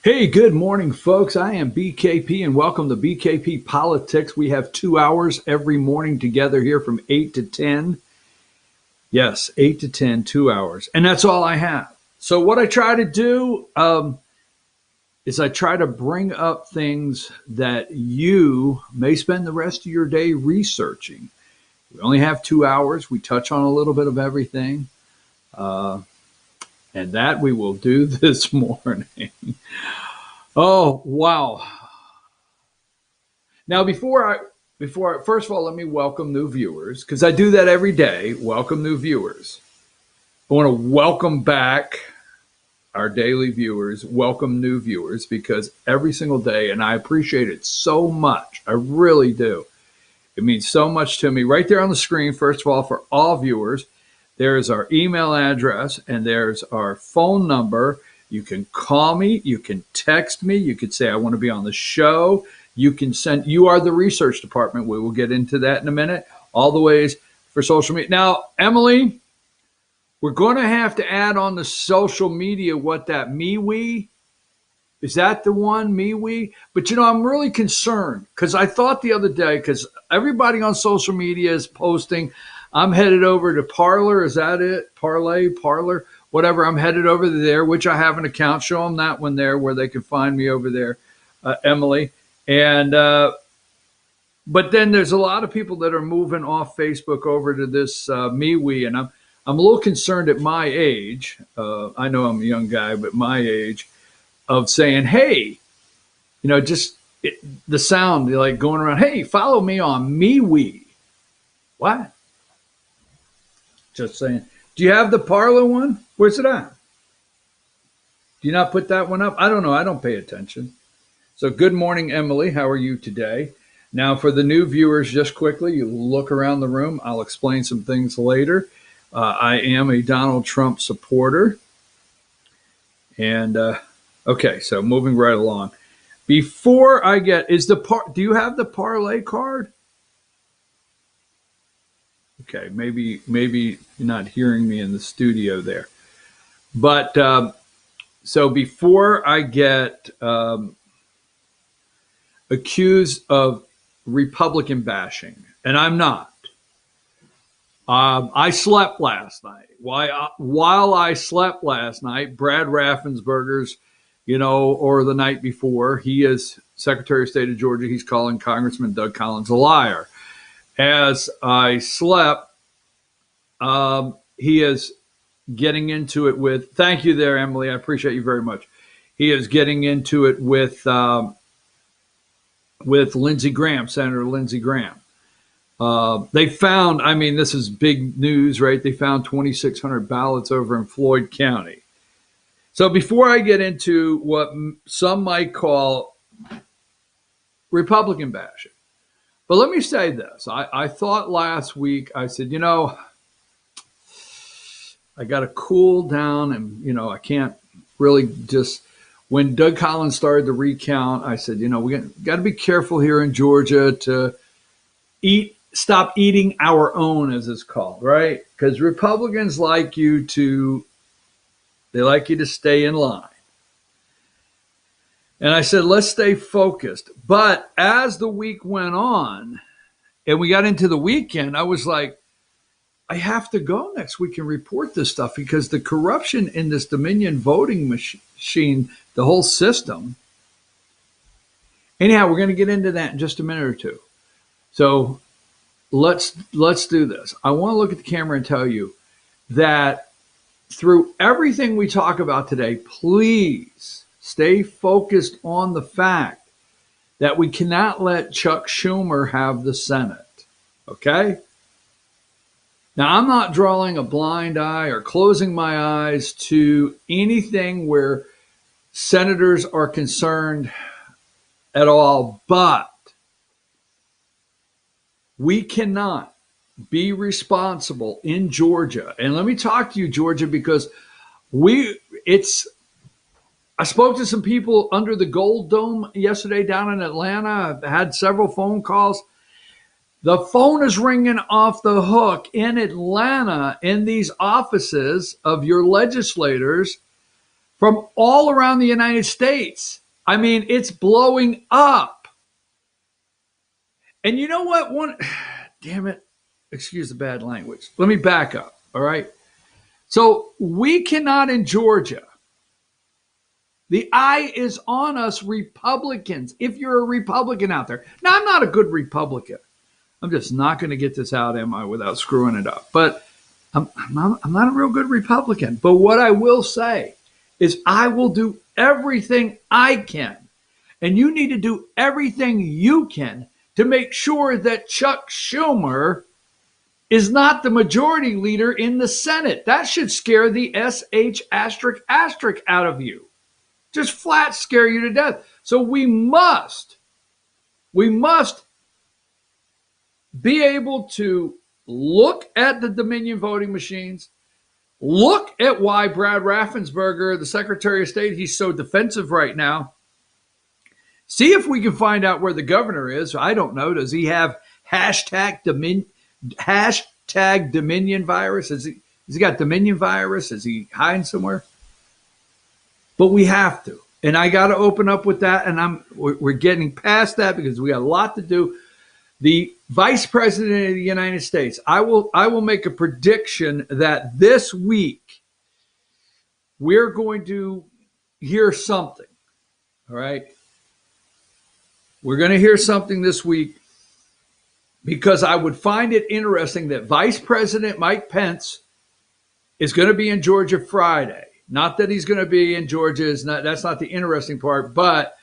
Hey, good morning, folks. I am BKP and welcome to BKP Politics. We have 2 hours every morning together here from 8 to 10. Yes, 8 to 10, 2 hours. And that's all I have. So, what I try to do is I try to bring up things that you may spend the rest of your day researching. We only have 2 hours. We touch on a little bit of everything. Uh, and that we will do this morning. Oh, wow. Now, first of all, let me welcome new viewers because I do that every day. Welcome new viewers. I want to welcome back our daily viewers, welcome new viewers because every single day, and I appreciate it so much. I really do. It means so much to me. Right there on the screen, first of all, for all viewers, there's our email address and there's our phone number. You can call me, you can text me, you could say, I want to be on the show. You are the research department. We will get into that in a minute. All the ways for social media. Now, Emily, we're going to have to add on the social media what that MeWe. Is that the one, MeWe? But, I'm really concerned because I thought the other day, because everybody on social media is posting, I'm headed over to Parler. Is that it? Parler, whatever. I'm headed over there, which I have an account. Show them that one there where they can find me over there, Emily. And but then there's a lot of people that are moving off Facebook over to this MeWe, and I'm a little concerned at my age. I know I'm a young guy, but my age of saying, hey, the sound like going around. Hey, follow me on MeWe. What? Just saying. Do you have the Parler one? Where's it at? Do you not put that one up? I don't know. I don't pay attention. So good morning, Emily. How are you today? Now, for the new viewers, just quickly, you look around the room. I'll explain some things later. I am a Donald Trump supporter. And, okay, so moving right along. Before I get, do you have the parlay card? Okay, maybe you're not hearing me in the studio there. But, so before I get accused of Republican bashing, and I'm not. I slept last night. While I slept last night, Brad Raffensperger's, or the night before, he is Secretary of State of Georgia. He's calling Congressman Doug Collins a liar. As I slept, he is getting into it with, thank you there, Emily. I appreciate you very much. He is getting into it with Lindsey Graham, Senator Lindsey Graham. They found, this is big news, right? They found 2,600 ballots over in Floyd County. So before I get into what some might call Republican bashing, but let me say this. I thought last week, I said, I got to cool down and, I can't really just, when Doug Collins started the recount, I said, we got to be careful here in Georgia to stop eating our own, as it's called, right? Because Republicans like you to stay in line. And I said, let's stay focused. But as the week went on and we got into the weekend, I was like, I have to go next week and report this stuff because the corruption in this Dominion voting machine, the whole system. Anyhow, we're going to get into that in just a minute or two. So let's do this. I want to look at the camera and tell you that through everything we talk about today, please stay focused on the fact that we cannot let Chuck Schumer have the Senate. Okay? Now, I'm not drawing a blind eye or closing my eyes to anything where senators are concerned at all, but we cannot be responsible in Georgia. And let me talk to you, Georgia, because I spoke to some people under the Gold Dome yesterday down in Atlanta. I've had several phone calls. The phone is ringing off the hook in Atlanta in these offices of your legislators from all around the United States. I mean, it's blowing up. And you know what? Damn it. Excuse the bad language. Let me back up. All right. So we cannot in Georgia. The eye is on us Republicans. If you're a Republican out there. Now, I'm not a good Republican. I'm just not going to get this out, am I, without screwing it up. But I'm not a real good Republican. But what I will say is I will do everything I can. And you need to do everything you can to make sure that Chuck Schumer is not the majority leader in the Senate. That should scare the SH asterisk asterisk out of you. Just flat scare you to death. So we must be able to look at the Dominion voting machines, look at why Brad Raffensperger, the Secretary of State, he's so defensive right now. See if we can find out where the governor is. I don't know. Does he have hashtag Dominion virus? Has he got Dominion virus? Is he hiding somewhere? But we have to. And I got to open up with that. And we're getting past that because we got a lot to do. The Vice President of the United States, I will make a prediction that this week we're going to hear something. All right. We're going to hear something this week because I would find it interesting that Vice President Mike Pence is going to be in Georgia Friday. Not that he's going to be in Georgia. That's not the interesting part. But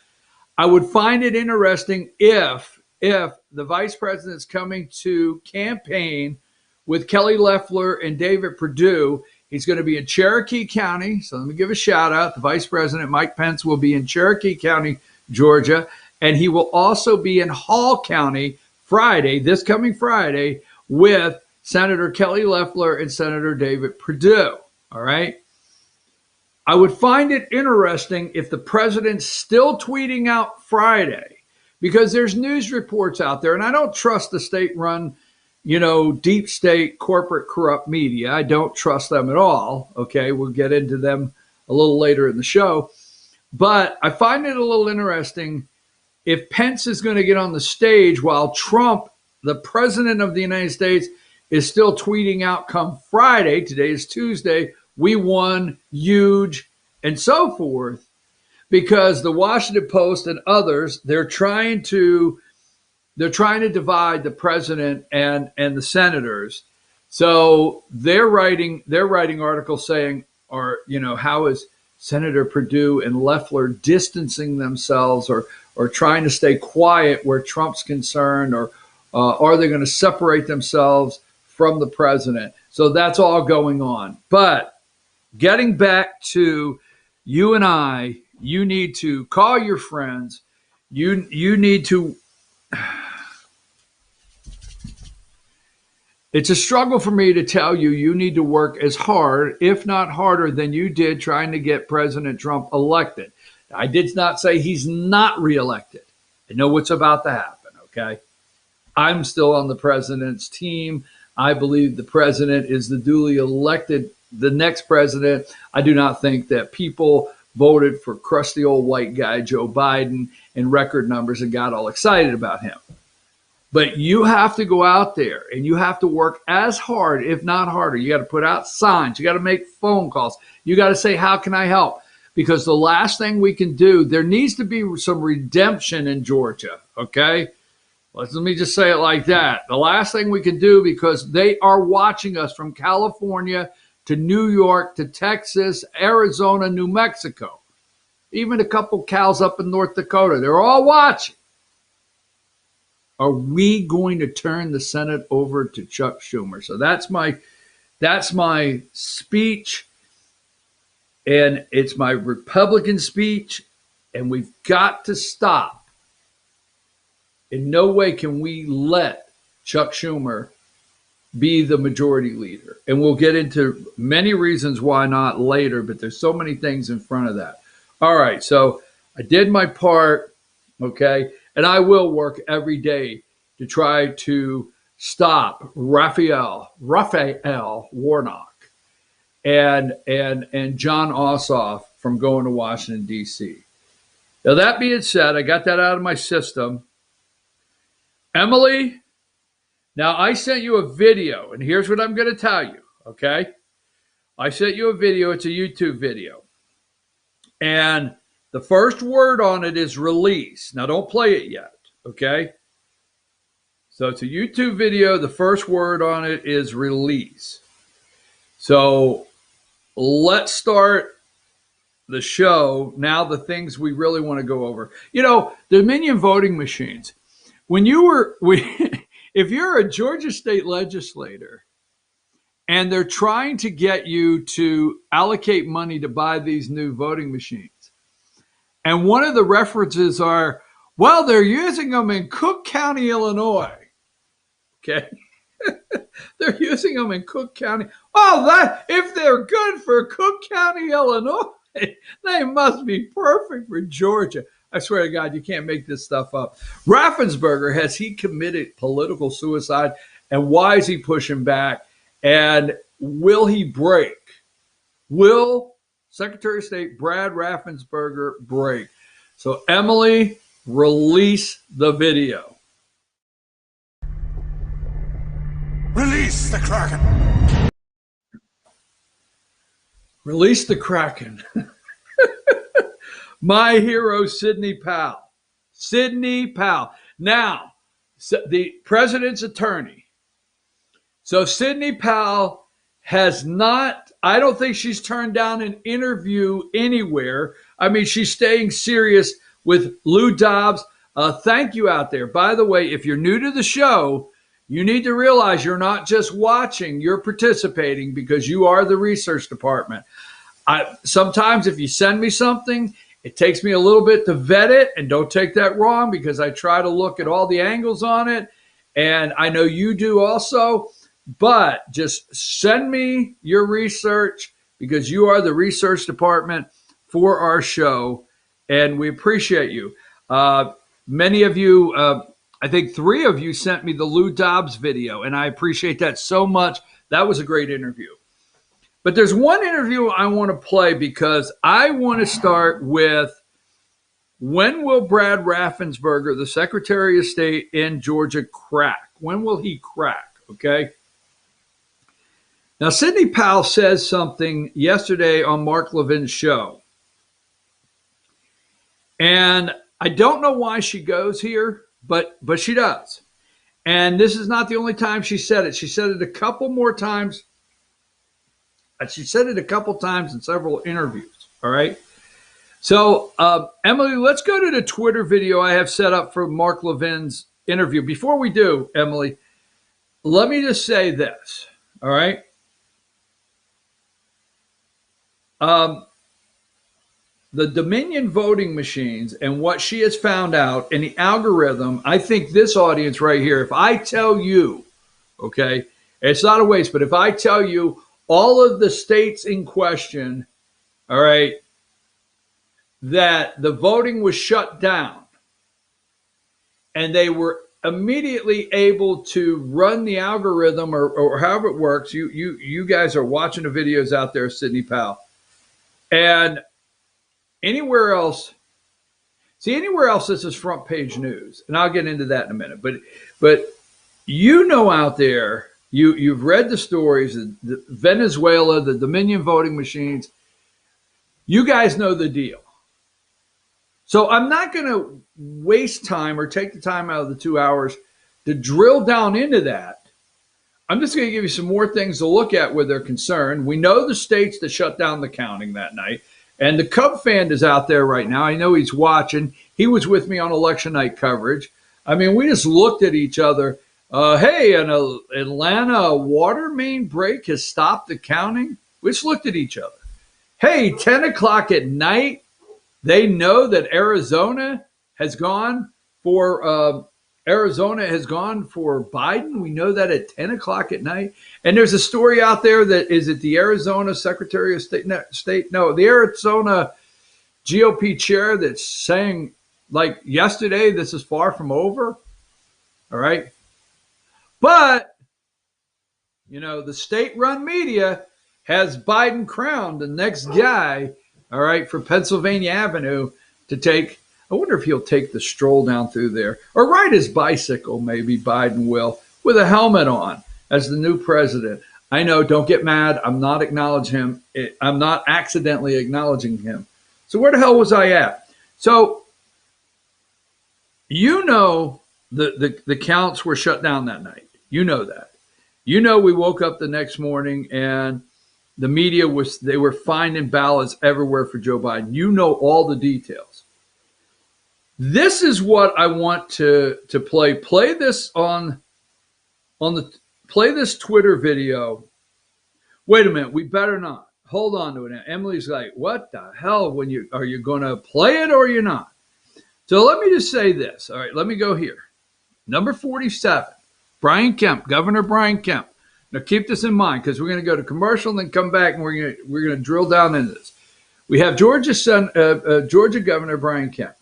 I would find it interesting if the vice president's coming to campaign with Kelly Loeffler and David Perdue. He's going to be in Cherokee County. So let me give a shout out. The Vice President, Mike Pence, will be in Cherokee County, Georgia. And he will also be in Hall County Friday, this coming Friday, with Senator Kelly Loeffler and Senator David Perdue. All right. I would find it interesting if the president's still tweeting out Friday, because there's news reports out there, and I don't trust the state-run, deep state, corporate, corrupt media. I don't trust them at all. Okay, we'll get into them a little later in the show. But I find it a little interesting if Pence is going to get on the stage while Trump, the president of the United States, is still tweeting out come Friday. Today is Tuesday. We won, huge, and so forth, because the Washington Post and others, they're trying to divide the president and the senators. So they're writing articles saying, how is Senator Perdue and Loeffler distancing themselves or trying to stay quiet where Trump's concerned, or are they going to separate themselves from the president? So that's all going on. But getting back to you and I, you need to call your friends. You need to. It's a struggle for me to tell you, you need to work as hard, if not harder, than you did trying to get President Trump elected. I did not say he's not reelected. I know what's about to happen, okay? I'm still on the president's team. I believe the president is the duly elected, the next president. I do not think that people voted for crusty old white guy Joe Biden in record numbers and got all excited about him. But you have to go out there and you have to work as hard, if not harder. You got to put out signs. You got to make phone calls. You got to say, how can I help? Because the last thing we can do, there needs to be some redemption in Georgia, okay? Let me just say it like that. The last thing we can do, because they are watching us from California to New York to Texas, Arizona, New Mexico, even a couple cows up in North Dakota. They're all watching. Are we going to turn the Senate over to Chuck Schumer? So that's my speech, and it's my Republican speech, and we've got to stop. In no way can we let Chuck Schumer be the majority leader. And we'll get into many reasons why not later, but there's so many things in front of that. All right, so I did my part, okay? And I will work every day to try to stop Raphael Warnock and Jon Ossoff from going to Washington, D.C. Now, that being said, I got that out of my system. Emily, now I sent you a video, and here's what I'm going to tell you, okay? I sent you a video. It's a YouTube video. And the first word on it is release. Now, don't play it yet, okay? So it's a YouTube video. The first word on it is release. So let's start the show. Now, the things we really want to go over. You know, Dominion voting machines. If you're a Georgia state legislator and they're trying to get you to allocate money to buy these new voting machines, and one of the references are, well, they're using them in Cook County, Illinois. Okay. They're using them in Cook County. Oh, if they're good for Cook County, Illinois, they must be perfect for Georgia. I swear to God, you can't make this stuff up. Raffensperger, has he committed political suicide? And why is he pushing back? And will he break? Will Secretary of State Brad Raffensperger break? So, Emily, release the video. Release the Kraken. Release the Kraken. My hero, Sidney Powell. Sidney Powell. Now, the president's attorney. So Sidney Powell has not, I don't think she's turned down an interview anywhere. I mean, she's staying serious with Lou Dobbs. Thank you out there. By the way, if you're new to the show, you need to realize you're not just watching, you're participating because you are the research department. Sometimes if you send me something, it takes me a little bit to vet it, and don't take that wrong because I try to look at all the angles on it, and I know you do also, but just send me your research because you are the research department for our show, and we appreciate you. Many of you, I think 3 of you sent me the Lou Dobbs video, and I appreciate that so much. That was a great interview. But there's one interview I want to play because I want to start with, when will Brad Raffensperger, the Secretary of State in Georgia, crack? When will he crack? Okay. Now, Sidney Powell says something yesterday on Mark Levin's show. And I don't know why she goes here, but she does. And this is not the only time she said it. She said it a couple more times. She said it a couple times in several interviews. All right. So, Emily, let's go to the Twitter video I have set up for Mark Levin's interview. Before we do, Emily, let me just say this. All right. The Dominion voting machines and what she has found out and the algorithm, I think this audience right here, if I tell you, okay, it's not a waste, but if I tell you all of the states in question, all right, that the voting was shut down and they were immediately able to run the algorithm or however it works. You guys are watching the videos out there, Sidney Powell. And anywhere else, this is front page news. And I'll get into that in a minute. But you know out there, you've read the stories, the Venezuela, the Dominion voting machines. You guys know the deal. So I'm not going to waste time or take the time out of the 2 hours to drill down into that. I'm just going to give you some more things to look at where they're concerned. We know the states that shut down the counting that night. And the Cub fan is out there right now. I know he's watching. He was with me on election night coverage. I mean, we just looked at each other. Hey, an Atlanta water main break has stopped the counting. We just looked at each other. Hey, 10 o'clock at night, they know that Arizona has gone for Biden. We know that at 10 o'clock at night. And there's a story out there that is it the Arizona Secretary of State? No, the Arizona GOP chair that's saying, like yesterday, this is far from over. All right. But, the state-run media has Biden crowned the next guy, all right, for Pennsylvania Avenue to take. I wonder if he'll take the stroll down through there or ride his bicycle, maybe Biden will, with a helmet on as the new president. I know, don't get mad. I'm not acknowledging him. I'm not accidentally acknowledging him. So where the hell was I at? So, you know, the counts were shut down that night. You know that. You know, we woke up the next morning and the media they were finding ballots everywhere for Joe Biden. You know all the details. This is what I want to play. Play this play this Twitter video. Wait a minute, we better not. Hold on to it. Emily's like, what the hell? Are you going to play it or you're not? So let me just say this. All right, let me go here. Number 47, Brian Kemp, Governor Brian Kemp. Now keep this in mind because we're going to go to commercial and then come back and we're going to drill down into this. We have Georgia Governor Brian Kemp.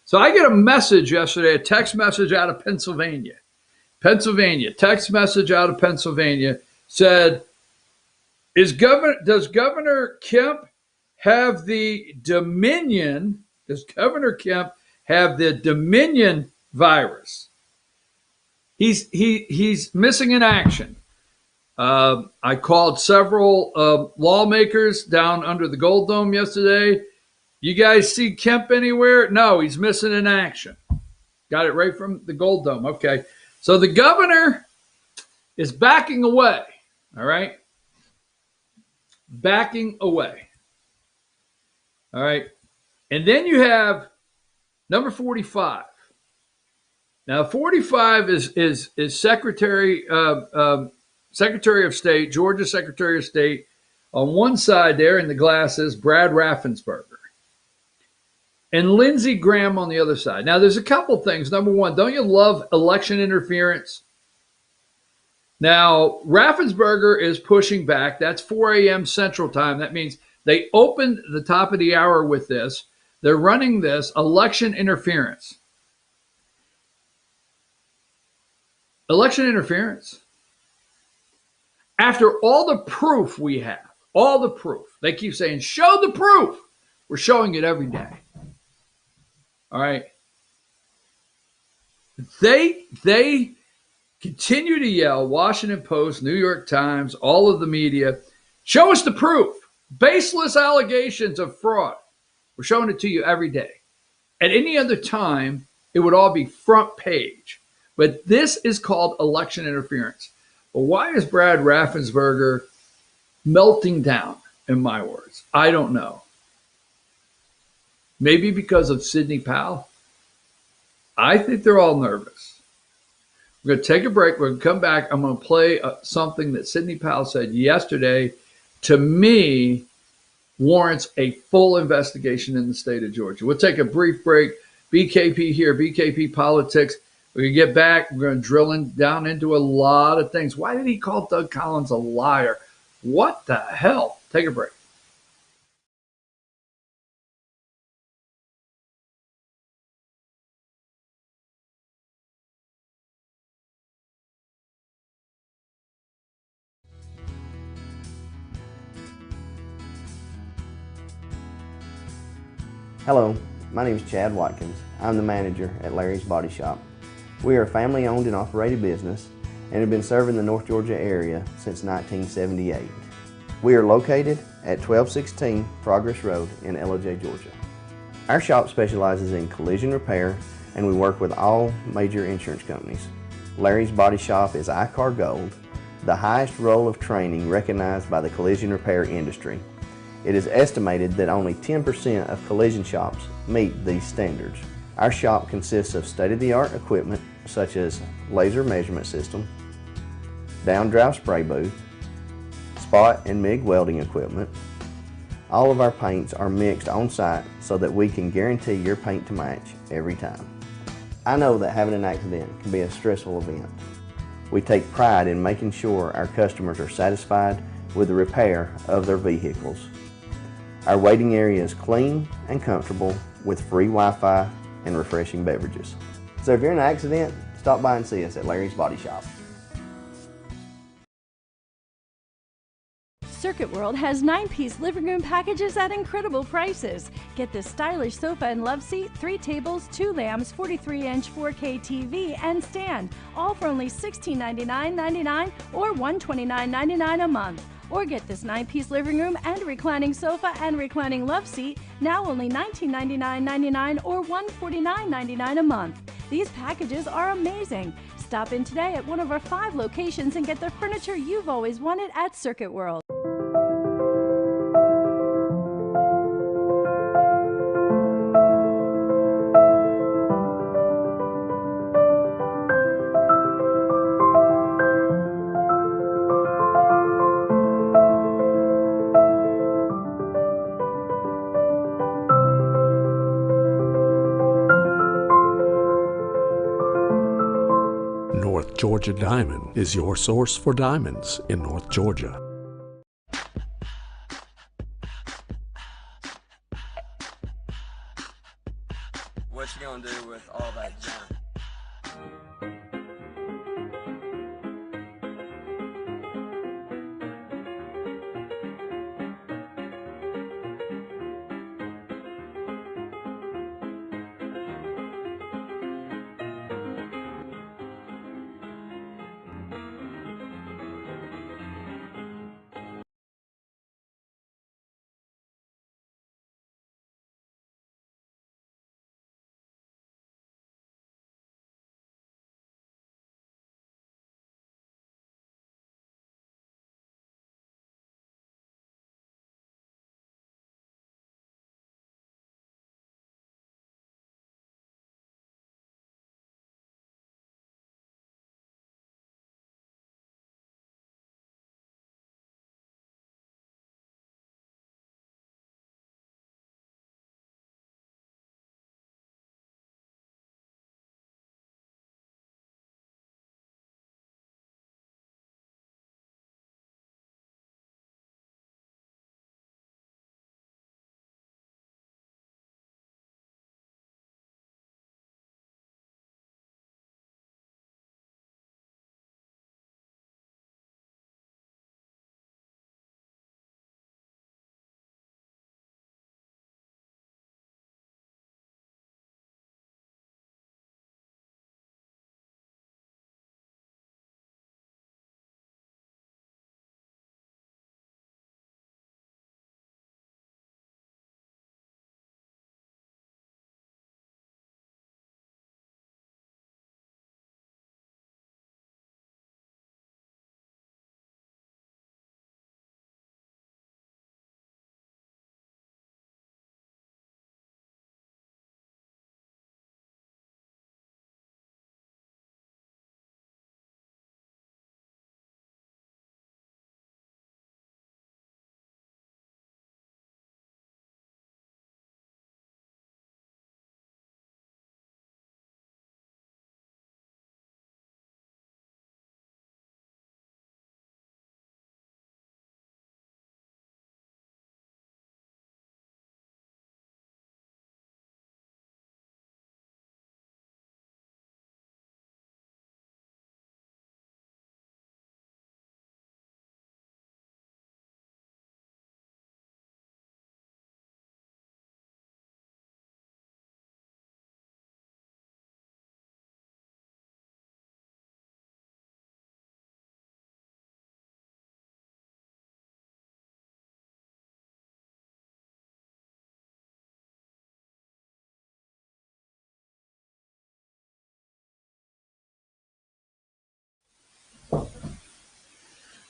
So I get a message yesterday, a text message out of Pennsylvania. Text message out of Pennsylvania said, does Governor Kemp have the Dominion? Does Governor Kemp have the Dominion virus? He's missing in action. I called several lawmakers down under the Gold Dome yesterday. You guys see Kemp anywhere? No, he's missing in action. Got it right from the Gold Dome. Okay. So the governor is backing away. All right. Backing away. All right. And then you have number 45. Now, 45 is Secretary of State, Georgia Secretary of State. On one side there in the glasses, Brad Raffensperger. And Lindsey Graham on the other side. Now, there's a couple things. Number one, don't you love election interference? Now, Raffensperger is pushing back. That's 4 a.m. Central Time. That means they opened the top of the hour with this. They're running this election interference. Election interference. After all the proof we have, all the proof, they keep saying, show the proof. We're showing it every day. All right. They continue to yell, Washington Post, New York Times, all of the media, show us the proof. Baseless allegations of fraud. We're showing it to you every day. At any other time, it would all be front page. But this is called election interference. Well, why is Brad Raffensperger melting down, in my words? I don't know. Maybe because of Sidney Powell. I think they're all nervous. We're going to take a break. We're going to come back. I'm going to play something that Sidney Powell said yesterday. To me, warrants a full investigation in the state of Georgia. We'll take a brief break. BKP here, BKP Politics. We're going to get back. We're going to drill down into a lot of things. Why did he call Doug Collins a liar? What the hell? Take a break. Hello, my name is Chad Watkins. I'm the manager at Larry's Body Shop. We are a family-owned and operated business and have been serving the North Georgia area since 1978. We are located at 1216 Progress Road in LOJ, Georgia. Our shop specializes in collision repair and we work with all major insurance companies. Larry's Body Shop is ICAR Gold, the highest role of training recognized by the collision repair industry. It is estimated that only 10% of collision shops meet these standards. Our shop consists of state-of-the-art equipment such as laser measurement system, down-drive spray booth, spot and MIG welding equipment. All of our paints are mixed on site so that we can guarantee your paint to match every time. I know that having an accident can be a stressful event. We take pride in making sure our customers are satisfied with the repair of their vehicles. Our waiting area is clean and comfortable with free Wi-Fi and refreshing beverages. So if you're in an accident, stop by and see us at Larry's Body Shop. Circuit Circuit World has 9-piece living room packages at incredible prices. Get this stylish sofa and love seat, 3 tables, 2 lamps, 43-inch 4K TV, and stand, all for only $1699.99 or $129.99 a month. Or get this 9-piece living room and reclining sofa and reclining love seat, now only $1999.99 or $149.99 a month. These packages are amazing. Stop in today at one of our 5 locations and get the furniture you've always wanted at Circuit World. North Georgia Diamond is your source for diamonds in North Georgia. What you gonna do with all that junk?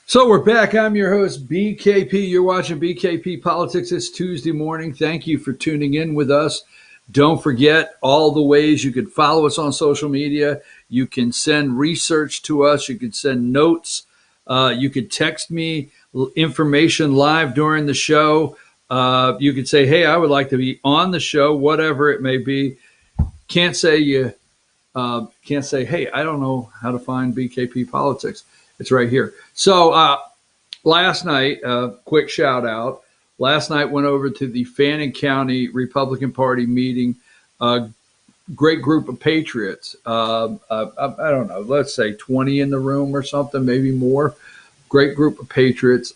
So we're back. I'm your host, BKP. You're watching BKP Politics. It's Tuesday morning. Thank you for tuning in with us. Don't forget all the ways you could follow us on social media. You can send research to us. You can send notes. You could text me information live during the show. You could say, hey, I would like to be on the show, whatever it may be. Can't say, hey, I don't know how to find BKP Politics. It's right here. So last night, quick shout out. Last night went over to the Fannin County Republican Party meeting. Great group of patriots. I don't know, let's say 20 in the room or something, maybe more. Great group of patriots.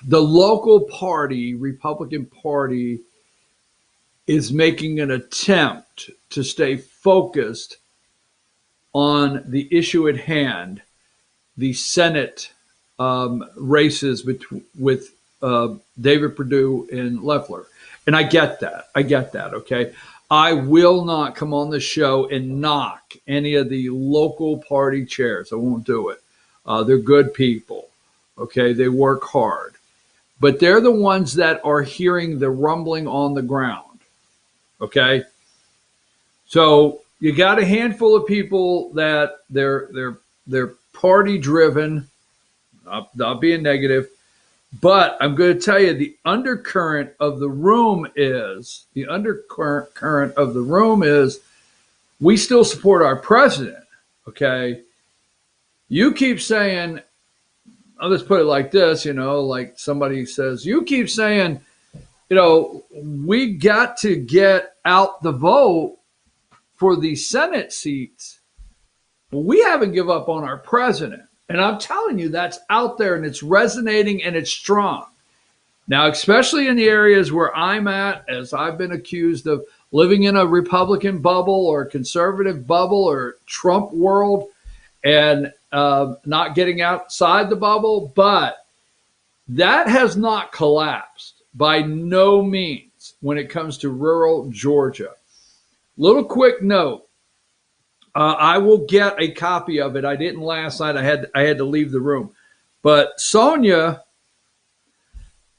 the local party, Republican Party, is making an attempt to stay focused on the issue at hand, the Senate races with David Perdue and Loeffler. And I get that. Okay. I will not come on the show and knock any of the local party chairs. I won't do it. They're good people. Okay. They work hard. But they're the ones that are hearing the rumbling on the ground. Okay. So you got a handful of people that they're party driven, not being negative. But I'm going to tell you the undercurrent of the room is we still support our president. Okay. You keep saying, I'll just put it like this, like somebody says, you keep saying, we got to get out the vote for the Senate seats. But we haven't given up on our president. And I'm telling you, that's out there and it's resonating and it's strong. Now, especially in the areas where I'm at, as I've been accused of living in a Republican bubble or conservative bubble or Trump world and not getting outside the bubble, but that has not collapsed by no means when it comes to rural Georgia. Little quick note. I will get a copy of it. I didn't last night. I had to leave the room. But Sonia,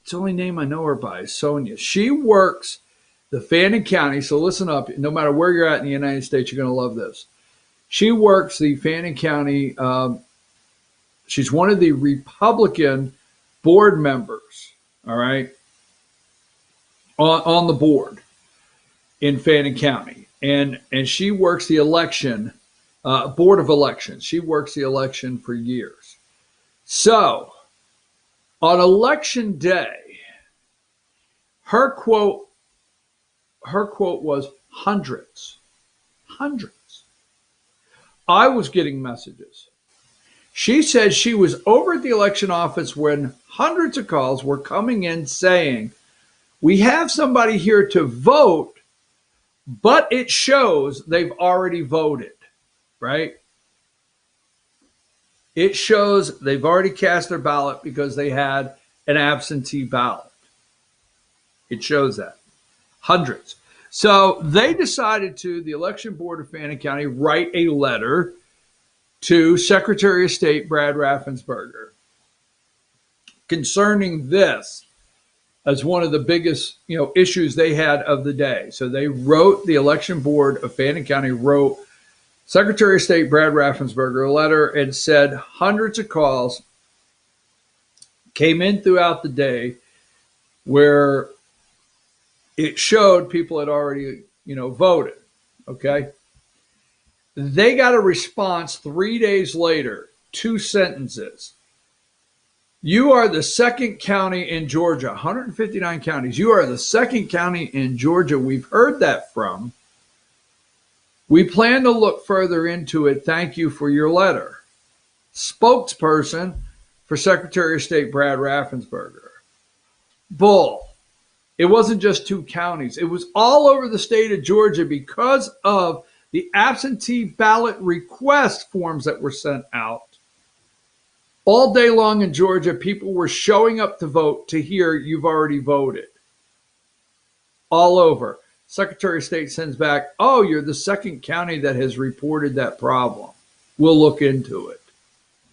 it's the only name I know her by, is Sonia. She works the Fannin County. So listen up. No matter where you're at in the United States, you're going to love this. She works the Fannin County. She's one of the Republican board members, all right, on the board in Fannin County. And she works the election, Board of Elections. She works the election for years. So on election day, her quote was hundreds. I was getting messages. She said she was over at the election office when hundreds of calls were coming in saying, we have somebody here to vote, but it shows they've already voted, right? It shows they've already cast their ballot because they had an absentee ballot. It shows that. Hundreds. So they decided to, the election board of Fannin County, write a letter to Secretary of State Brad Raffensperger concerning this as one of the biggest, issues they had of the day. So they wrote, the election board of Fannin County wrote Secretary of State Brad Raffensperger a letter and said hundreds of calls came in throughout the day where it showed people had already, voted. Okay. They got a response 3 days later, 2 sentences. You are the second county in Georgia, 159 counties. You are the second county in Georgia we've heard that from. We plan to look further into it. Thank you for your letter. Spokesperson for Secretary of State Brad Raffensperger. Bull. It wasn't just 2 counties. It was all over the state of Georgia because of the absentee ballot request forms that were sent out. All day long in Georgia, people were showing up to vote to hear you've already voted. All over. Secretary of State sends back, oh, you're the second county that has reported that problem. We'll look into it.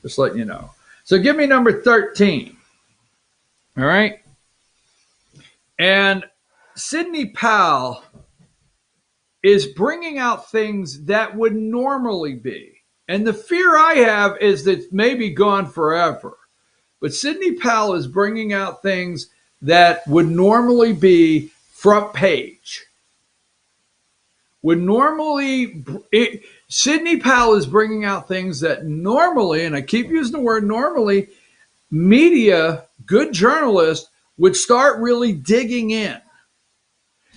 Just letting you know. So give me number 13. All right. And Sidney Powell is bringing out things that would normally be. And the fear I have is that it's maybe gone forever. But Sidney Powell is bringing out things that would normally be front page. Sidney Powell is bringing out things that normally, and I keep using the word normally, media, good journalists would start really digging in.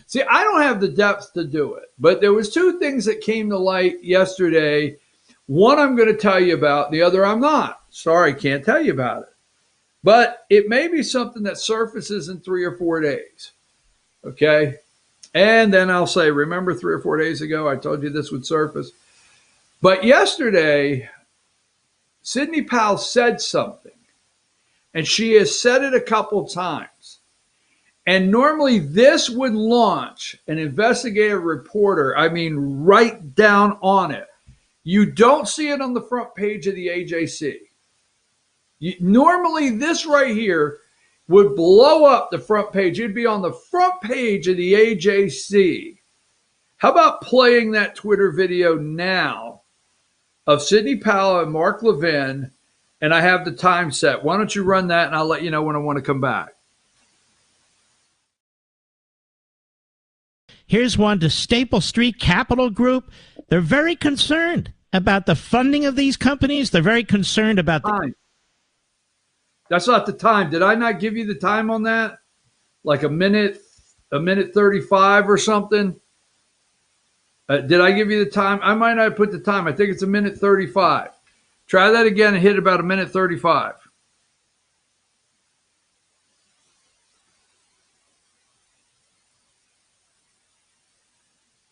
See, I don't have the depth to do it, but there was 2 things that came to light yesterday. One I'm going to tell you about, the other I'm not. Sorry, can't tell you about it. But it may be something that surfaces in 3 or 4 days. Okay. And then I'll say, remember 3 or 4 days ago, I told you this would surface. But yesterday, Sidney Powell said something, and she has said it a couple times. And normally this would launch an investigative reporter, right down on it. You don't see it on the front page of the AJC. Normally this right here would blow up the front page. It'd be on the front page of the AJC. How about playing that Twitter video now of Sidney Powell and Mark Levin, and I have the time set. Why don't you run that, and I'll let you know when I want to come back. Here's one to Staple Street Capital Group. They're very concerned about the funding of these companies. They're very concerned about time. That's not the time. Did I not give you the time on that? Like a minute 35 or something? Did I give you the time? I might not have put the time. I think it's a minute 35. Try that again and hit about a minute 35.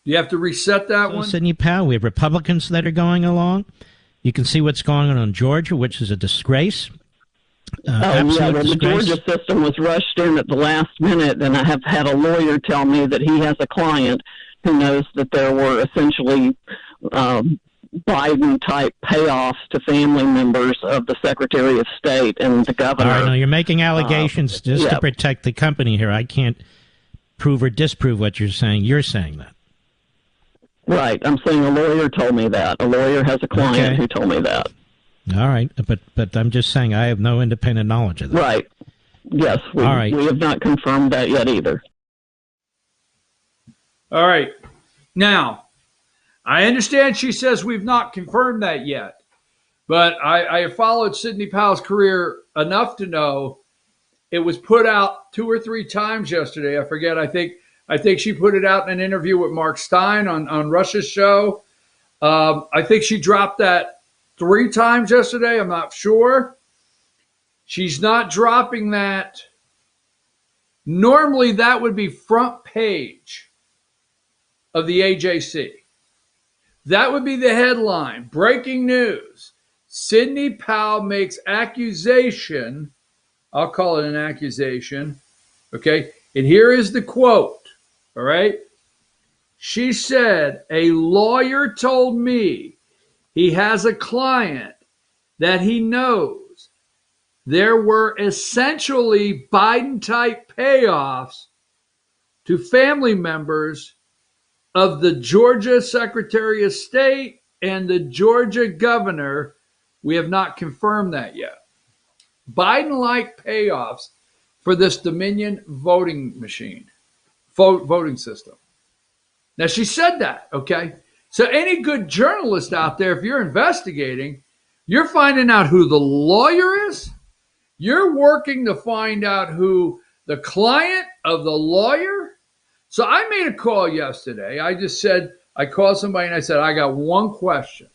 You have to reset that one? Sidney Powell, we have Republicans that are going along. You can see what's going on in Georgia, which is a disgrace. The Georgia system was rushed in at the last minute, and I have had a lawyer tell me that he has a client who knows that there were essentially Biden-type payoffs to family members of the Secretary of State and the governor. All right, no, you're making allegations just to protect the company here. I can't prove or disprove what you're saying. You're saying that. Right. I'm saying a lawyer told me that. A lawyer has a client who told me that. All right. But I'm just saying I have no independent knowledge of that. Right. Yes. We have not confirmed that yet either. All right. Now, I understand she says we've not confirmed that yet, but I have followed Sidney Powell's career enough to know it was put out 2 or 3 times yesterday. I forget. I think she put it out in an interview with Mark Stein on Rush's show. I think she dropped that 3 times yesterday. I'm not sure. She's not dropping that. Normally, that would be front page of the AJC. That would be the headline. Breaking news. Sidney Powell makes accusation. I'll call it an accusation. Okay. And here is the quote. All right. She said, a lawyer told me he has a client that he knows there were essentially Biden-type payoffs to family members of the Georgia Secretary of State and the Georgia governor. We have not confirmed that yet. Biden-like payoffs for this Dominion voting machine, voting system. Now, she said that, okay? So any good journalist out there, if you're investigating, you're finding out who the lawyer is. You're working to find out who the client of the lawyer. So I made a call yesterday. I called somebody and I said, I got one question.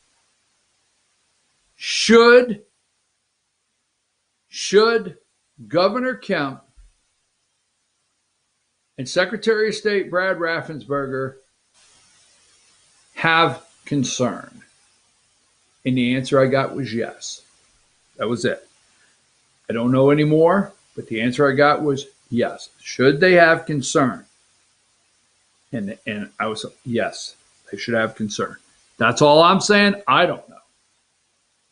Should Governor Kemp and Secretary of State Brad Raffensperger have concern? And the answer I got was yes. That was it. I don't know anymore, but the answer I got was yes. Should they have concern? And I was, yes, they should have concern. That's all I'm saying. I don't know.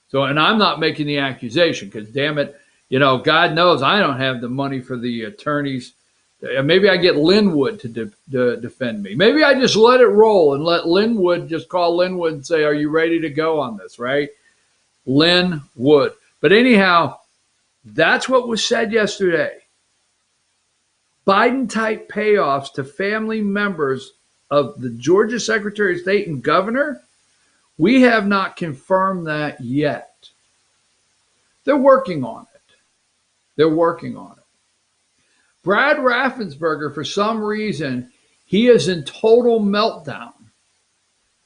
So, and I'm not making the accusation because, damn it, God knows I don't have the money for the attorneys. Maybe I get Linwood to defend me. Maybe I just let it roll and let Linwood just call Linwood and say, are you ready to go on this, right? Linwood. But anyhow, that's what was said yesterday. Biden-type payoffs to family members of the Georgia Secretary of State and governor, we have not confirmed that yet. They're working on it. They're working on it. Brad Raffensperger, for some reason, he is in total meltdown.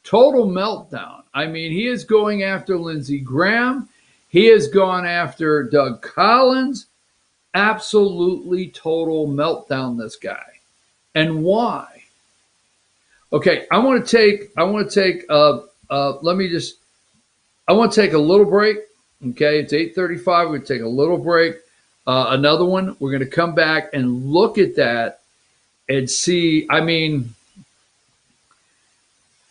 Total meltdown. I mean, he is going after Lindsey Graham. He has gone after Doug Collins. absolutely total meltdown, this guy. And why? Okay, I want to take a little break. Okay, it's 8:35. We're going to take a little break. Another one. We're going to come back and look at that and see. I mean,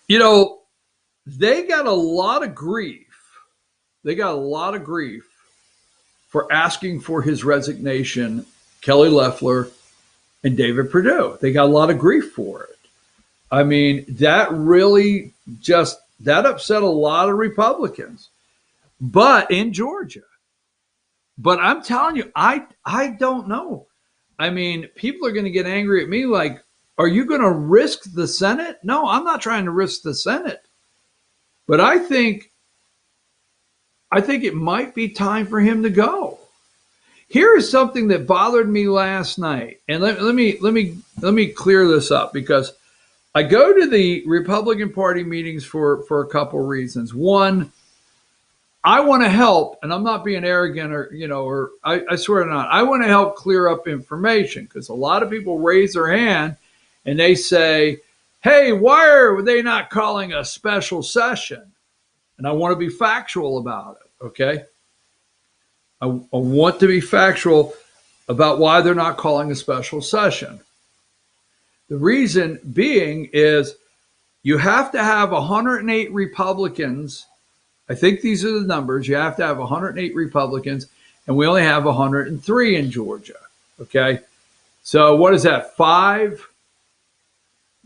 they got a lot of grief. They got a lot of grief for asking for his resignation, Kelly Loeffler and David Perdue. They got a lot of grief for it. I mean, that really that upset a lot of Republicans, but in Georgia. But I'm telling you, I don't know. I mean, people are going to get angry at me like, are you going to risk the Senate? No, I'm not trying to risk the Senate. But I think it might be time for him to go. Here is something that bothered me last night. And let me clear this up, because I go to the Republican Party meetings for a couple of reasons. One, I want to help, and I'm not being arrogant or I swear to not. I want to help clear up information, because a lot of people raise their hand and they say, hey, why are they not calling a special session? And I want to be factual about it, okay? I want to be factual about why they're not calling a special session. The reason being is you have to have 108 Republicans. I think these are the numbers. You have to have 108 Republicans, and we only have 103 in Georgia, okay? So what is that, 5?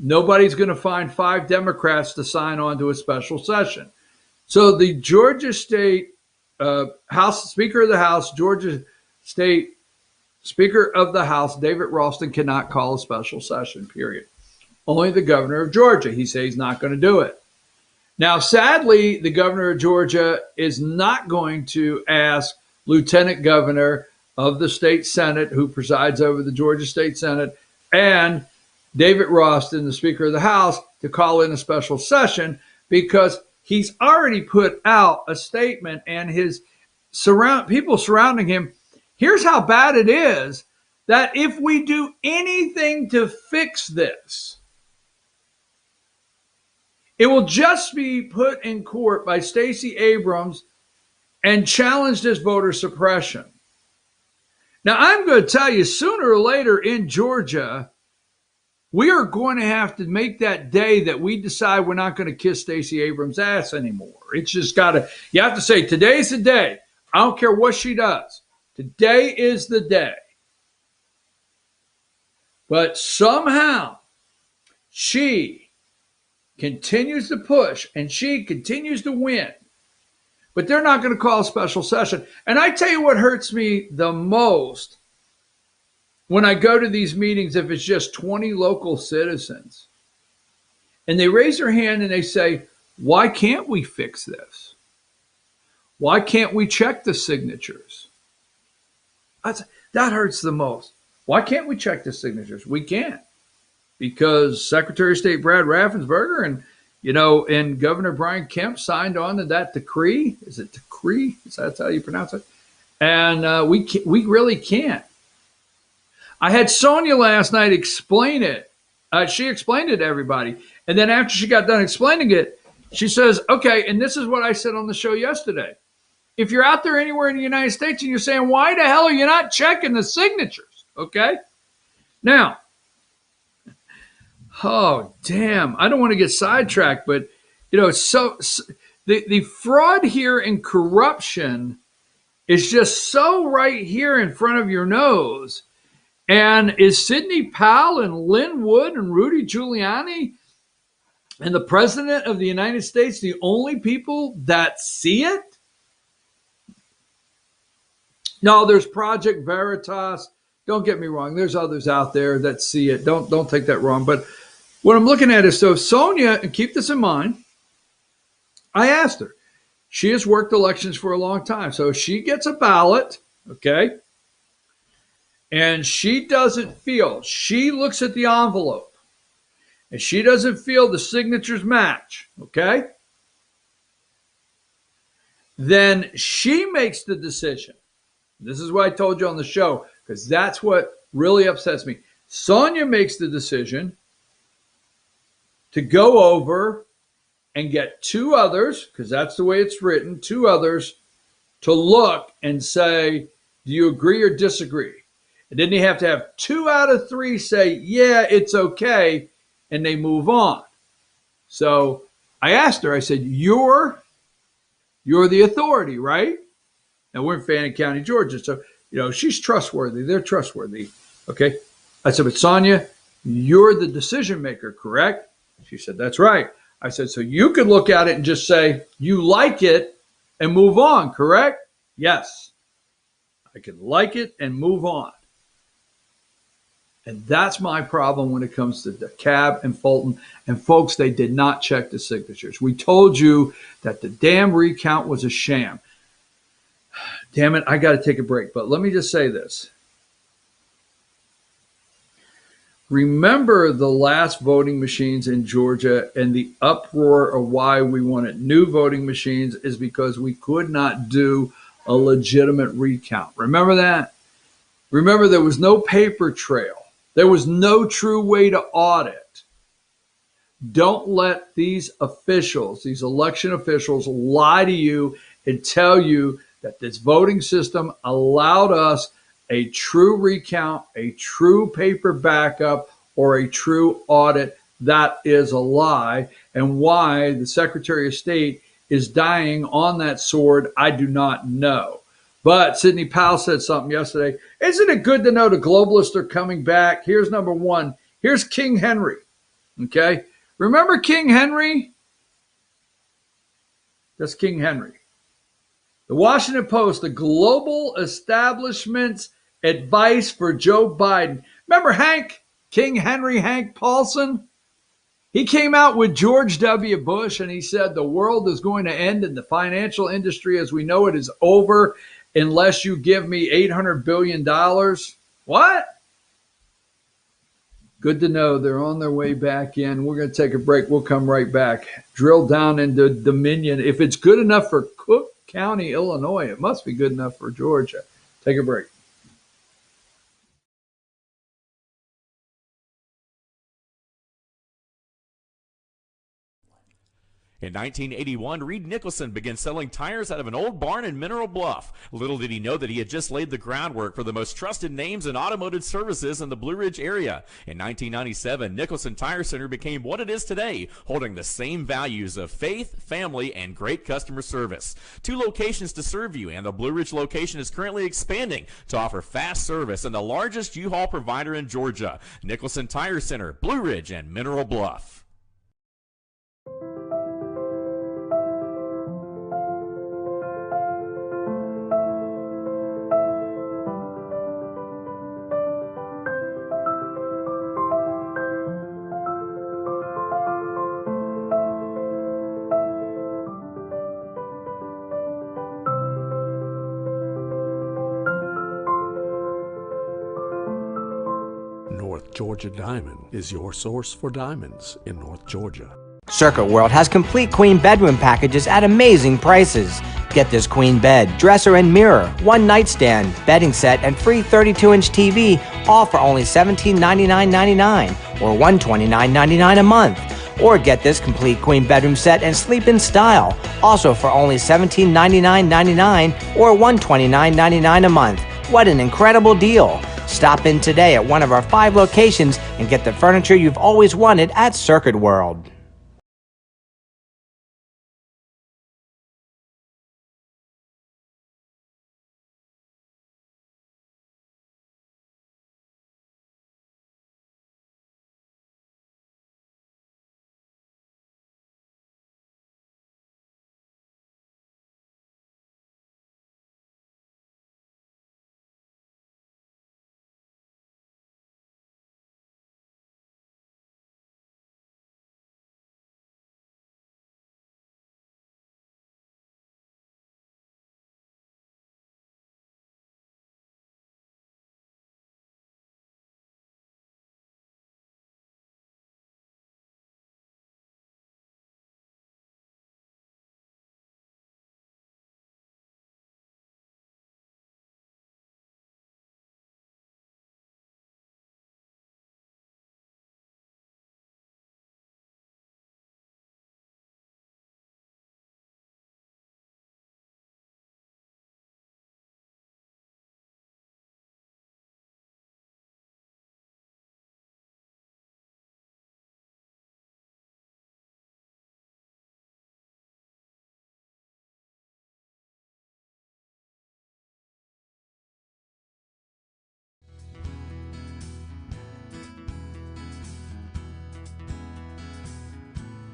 Nobody's going to find 5 Democrats to sign on to a special session. So the Georgia State Speaker of the House, Georgia State Speaker of the House, David Ralston, cannot call a special session, period. Only the governor of Georgia. He says he's not going to do it. Now, sadly, the governor of Georgia is not going to ask Lieutenant Governor of the state Senate, who presides over the Georgia State Senate, and David Ralston, the Speaker of the House, to call in a special session, because he's already put out a statement, and his people surrounding him. Here's how bad it is, that if we do anything to fix this, it will just be put in court by Stacey Abrams and challenged as voter suppression. Now, I'm going to tell you, sooner or later in Georgia, we are going to have to make that day that we decide we're not going to kiss Stacey Abrams' ass anymore. It's just you have to say, today's the day. I don't care what she does. Today is the day. But somehow she continues to push and she continues to win. But they're not going to call a special session. And I tell you what hurts me the most when I go to these meetings, if it's just 20 local citizens, and they raise their hand and they say, why can't we fix this? Why can't we check the signatures? That hurts the most. Why can't we check the signatures? We can't, because Secretary of State Brad Raffensperger and Governor Brian Kemp signed on to that decree. Is it decree? Is that how you pronounce it? And we really can't. I had Sonia last night explain it. She explained it to everybody. And then after she got done explaining it, she says, okay, and this is what I said on the show yesterday. If you're out there anywhere in the United States and you're saying, why the hell are you not checking the signatures? Okay. Now, oh, damn. I don't want to get sidetracked, but, the fraud here and corruption is just so right here in front of your nose. And is Sidney Powell and Lynn Wood and Rudy Giuliani and the President of the United States the only people that see it? No, there's Project Veritas. Don't get me wrong. There's others out there that see it. Don't take that wrong. But what I'm looking at is, so Sonia, and keep this in mind, I asked her. She has worked elections for a long time. So she gets a ballot, okay? And she doesn't feel, she looks at the envelope, and she doesn't feel the signatures match, okay? Then she makes the decision. This is what I told you on the show, because that's what really upsets me. Sonia makes the decision to go over and get two others, because that's the way it's written, two others to look and say, do you agree or disagree? And then you have to have 2 out of 3 say, yeah, it's okay, and they move on. So I asked her, I said, you're the authority, right? Now we're in Fannin County, Georgia. So, she's trustworthy. They're trustworthy. Okay. I said, but Sonia, you're the decision maker, correct? She said, that's right. I said, so you could look at it and just say, you like it and move on, correct? Yes. I could like it and move on. And that's my problem when it comes to DeKalb and Fulton. And folks, they did not check the signatures. We told you that the damn recount was a sham. Damn it, I got to take a break. But let me just say this. Remember the last voting machines in Georgia, and the uproar of why we wanted new voting machines is because we could not do a legitimate recount. Remember that? Remember, there was no paper trail. There was no true way to audit. Don't let these officials, these election officials, lie to you and tell you that this voting system allowed us a true recount, a true paper backup, or a true audit. That is a lie. And why the Secretary of State is dying on that sword, I do not know. But Sidney Powell said something yesterday. Isn't it good to know the globalists are coming back? Here's number one. Here's King Henry. Okay? Remember King Henry? That's King Henry. The Washington Post, the global establishment's advice for Joe Biden. Remember King Henry Hank Paulson? He came out with George W. Bush and he said the world is going to end and the financial industry as we know it is over unless you give me $800 billion. What? Good to know they're on their way back in. We're going to take a break. We'll come right back. Drill down into Dominion. If it's good enough for Cook County, Illinois, it must be good enough for Georgia. Take a break. In 1981, Reed Nicholson began selling tires out of an old barn in Mineral Bluff. Little did he know that he had just laid the groundwork for the most trusted names in automotive services in the Blue Ridge area. In 1997, Nicholson Tire Center became what it is today, holding the same values of faith, family, and great customer service. 2 locations to serve you, and the Blue Ridge location is currently expanding to offer fast service and the largest U-Haul provider in Georgia. Nicholson Tire Center, Blue Ridge, and Mineral Bluff. North Georgia Diamond is your source for diamonds in North Georgia. Circuit World has complete queen bedroom packages at amazing prices. Get this queen bed, dresser and mirror, 1 nightstand, bedding set, and free 32-inch TV, all for only $1799.99 or $129.99 a month. Or get this complete queen bedroom set and sleep in style, also for only $1799.99 or $129.99 a month. What an incredible deal! Stop in today at one of our 5 locations and get the furniture you've always wanted at Circuit World.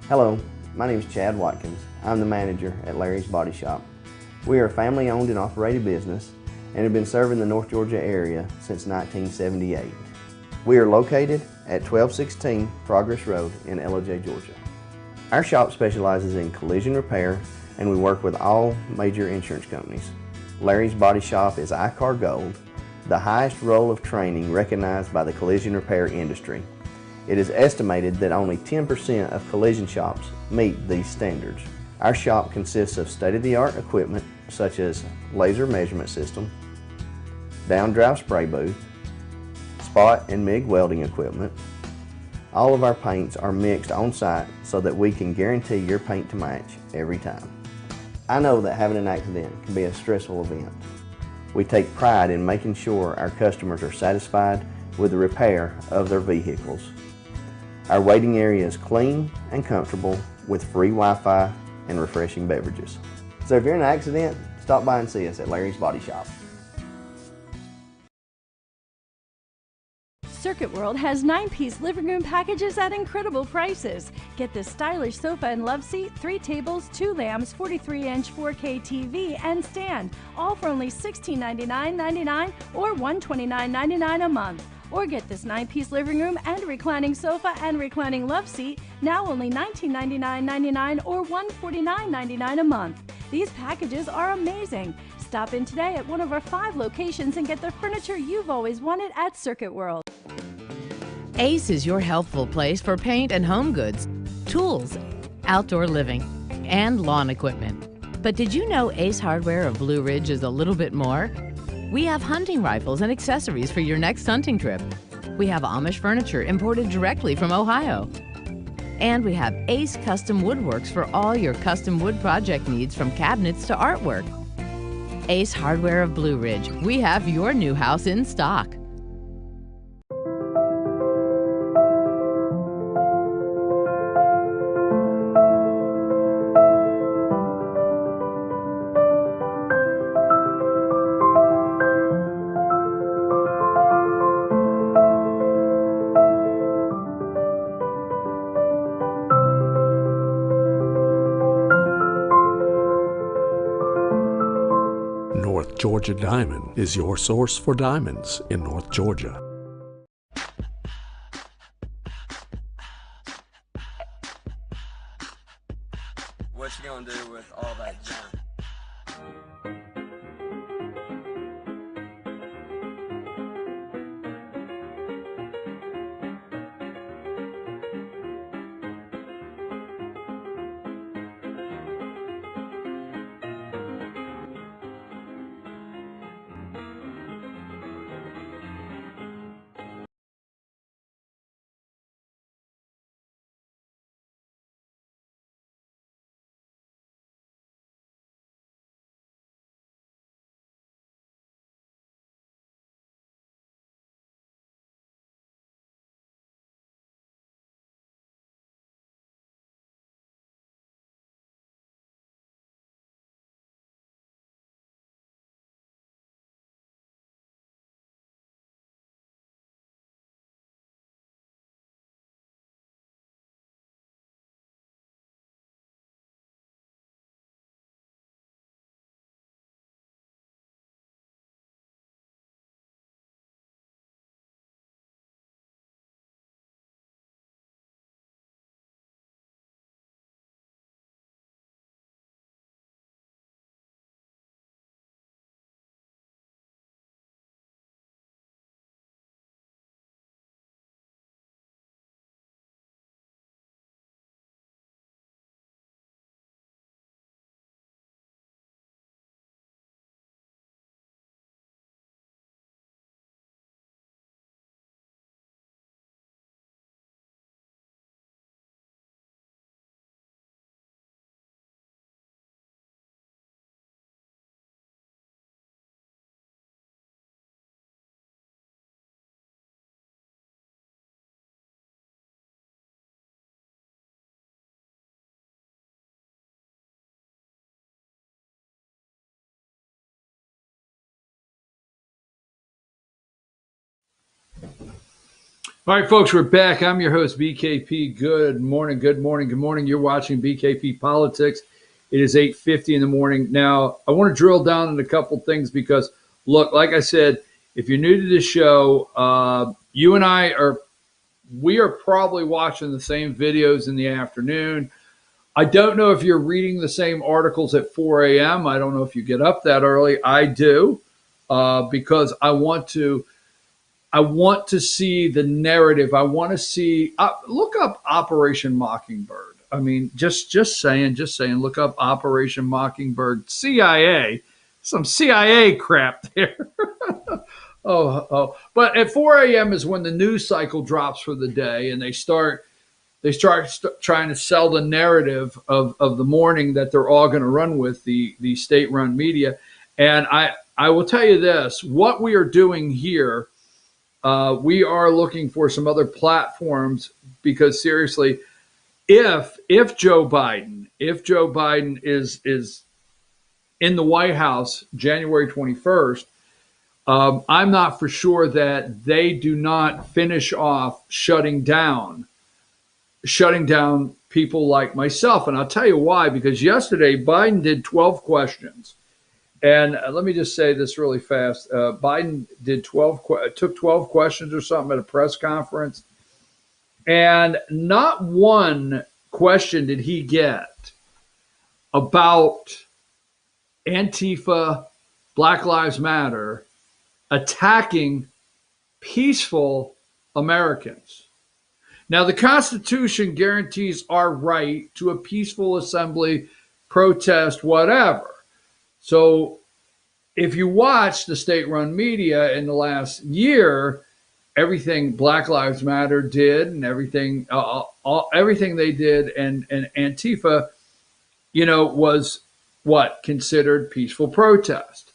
Hello, my name is Chad Watkins. I'm the manager at Larry's Body Shop. We are a family-owned and operated business and have been serving the North Georgia area since 1978. We are located at 1216 Progress Road in Ellijay, Georgia. Our shop specializes in collision repair and we work with all major insurance companies. Larry's Body Shop is ICAR Gold, the highest role of training recognized by the collision repair industry. It is estimated that only 10% of collision shops meet these standards. Our shop consists of state-of-the-art equipment such as laser measurement system, down-drive spray booth, spot and MIG welding equipment. All of our paints are mixed on site so that we can guarantee your paint to match every time. I know that having an accident can be a stressful event. We take pride in making sure our customers are satisfied with the repair of their vehicles. Our waiting area is clean and comfortable with free Wi-Fi and refreshing beverages. So if you're in an accident, stop by and see us at Larry's Body Shop. Circuit World has 9-piece living room packages at incredible prices. Get this stylish sofa and love seat, 3 tables, 2 lamps, 43-inch 4K TV, and stand, all for only $1699.99 or $129.99 a month. Or get this 9-piece living room and reclining sofa and reclining love seat, now only $1999.99 or $149.99 a month. These packages are amazing. Stop in today at one of our 5 locations and get the furniture you've always wanted at Circuit World. Ace is your healthful place for paint and home goods, tools, outdoor living, and lawn equipment. But did you know Ace Hardware of Blue Ridge is a little bit more? We have hunting rifles and accessories for your next hunting trip. We have Amish furniture imported directly from Ohio. And we have Ace Custom Woodworks for all your custom wood project needs, from cabinets to artwork. Ace Hardware of Blue Ridge. We have your new house in stock. North Georgia Diamond is your source for diamonds in North Georgia. What you gonna do with all that junk? All right, folks, we're back. I'm your host, BKP. Good morning, good morning, good morning. You're watching BKP Politics. It is 8:50 in the morning. Now, I want to drill down on a couple things because, look, like I said, if you're new to the show, you and I we are probably watching the same videos in the afternoon. I don't know if you're reading the same articles at 4 a.m. I don't know if you get up that early. I do because I want to see the narrative. I want to see. Look up Operation Mockingbird. I mean, just saying. Look up Operation Mockingbird. CIA, some CIA crap there. But at 4 a.m. is when the news cycle drops for the day, and they start trying to sell the narrative of the morning that they're all going to run with, the state-run media. And I will tell you this: what we are doing here. We are looking for some other platforms because seriously, if Joe Biden is in the White House January 21st, I'm not for sure that they do not finish off shutting down people like myself. And I'll tell you why, because yesterday Biden did 12 questions. And let me just say this really fast. Biden took 12 questions or something at a press conference. And not one question did he get about Antifa, Black Lives Matter, attacking peaceful Americans. Now, the Constitution guarantees our right to a peaceful assembly, protest, whatever. So if you watch the state-run media in the last year, everything Black Lives Matter did and everything they did and Antifa, was what? Considered peaceful protest.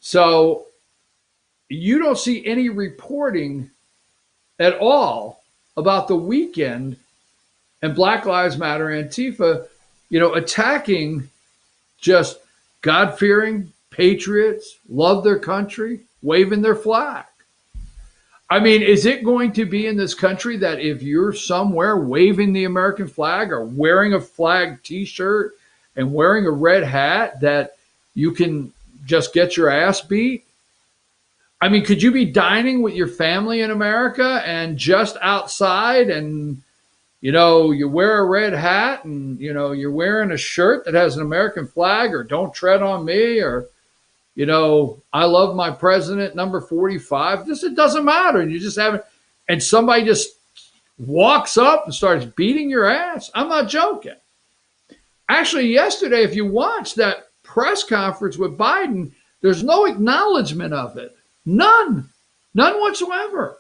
So you don't see any reporting at all about the weekend and Black Lives Matter, Antifa, attacking just God-fearing patriots, love their country, waving their flag. I mean, is it going to be in this country that if you're somewhere waving the American flag or wearing a flag T-shirt and wearing a red hat that you can just get your ass beat? I mean, could you be dining with your family in America and just outside and, you wear a red hat and, you're wearing a shirt that has an American flag or don't tread on me or, I love my president, number 45. It doesn't matter. And you just haven't, and somebody just walks up and starts beating your ass. I'm not joking. Actually, yesterday, if you watch that press conference with Biden, there's no acknowledgement of it. None whatsoever.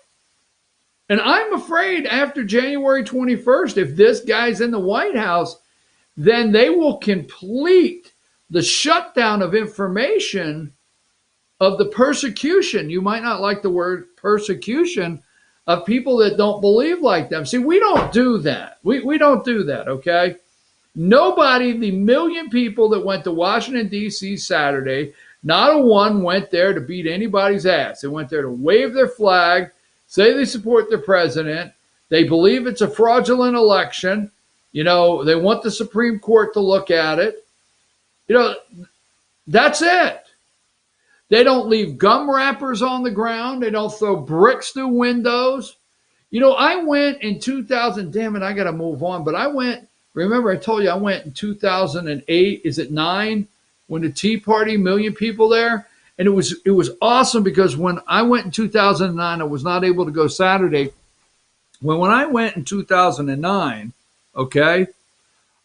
And I'm afraid after January 21st, if this guy's in the White House, then they will complete the shutdown of information of the persecution. You might not like the word persecution of people that don't believe like them. See, we don't do that. We don't do that, okay? Nobody, the million people that went to Washington, D.C. Saturday, not a one went there to beat anybody's ass. They went there to wave their flag, say they support their president. They believe it's a fraudulent election. They want the Supreme Court to look at it. That's it. They don't leave gum wrappers on the ground. They don't throw bricks through windows. I went in 2000. Damn it, I got to move on. But I went, remember I told you I went in 2008. Is it 9? When the Tea Party, million people there. And it was awesome because when I went in 2009, I was not able to go Saturday. When I went in 2009, okay,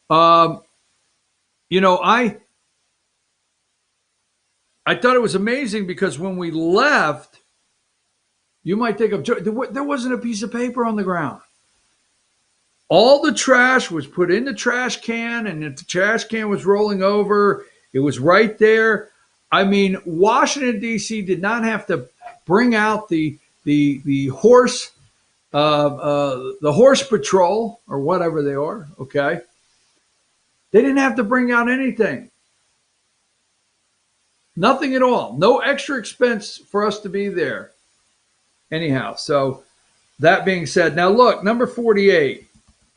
I thought it was amazing because when we left, you might think there wasn't a piece of paper on the ground. All the trash was put in the trash can, and if the trash can was rolling over, it was right there. I mean, Washington, D.C. did not have to bring out the horse patrol or whatever they are, okay? They didn't have to bring out anything. Nothing at all. No extra expense for us to be there. Anyhow, so that being said, now look, number 48,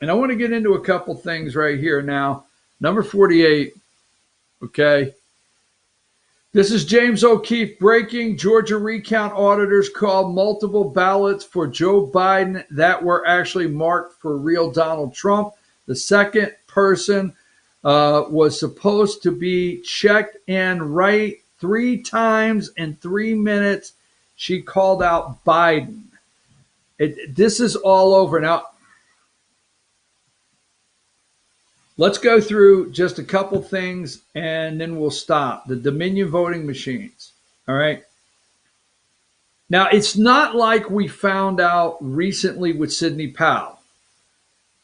and I want to get into a couple things right here now. Number 48, okay. This is James O'Keefe breaking. Georgia recount auditors called multiple ballots for Joe Biden that were actually marked for real Donald Trump. The second person was supposed to be checked in right 3 times in 3 minutes. She called out Biden. This is all over. Now, let's go through just a couple things and then we'll stop. The Dominion voting machines. All right. Now, it's not like we found out recently with Sidney Powell.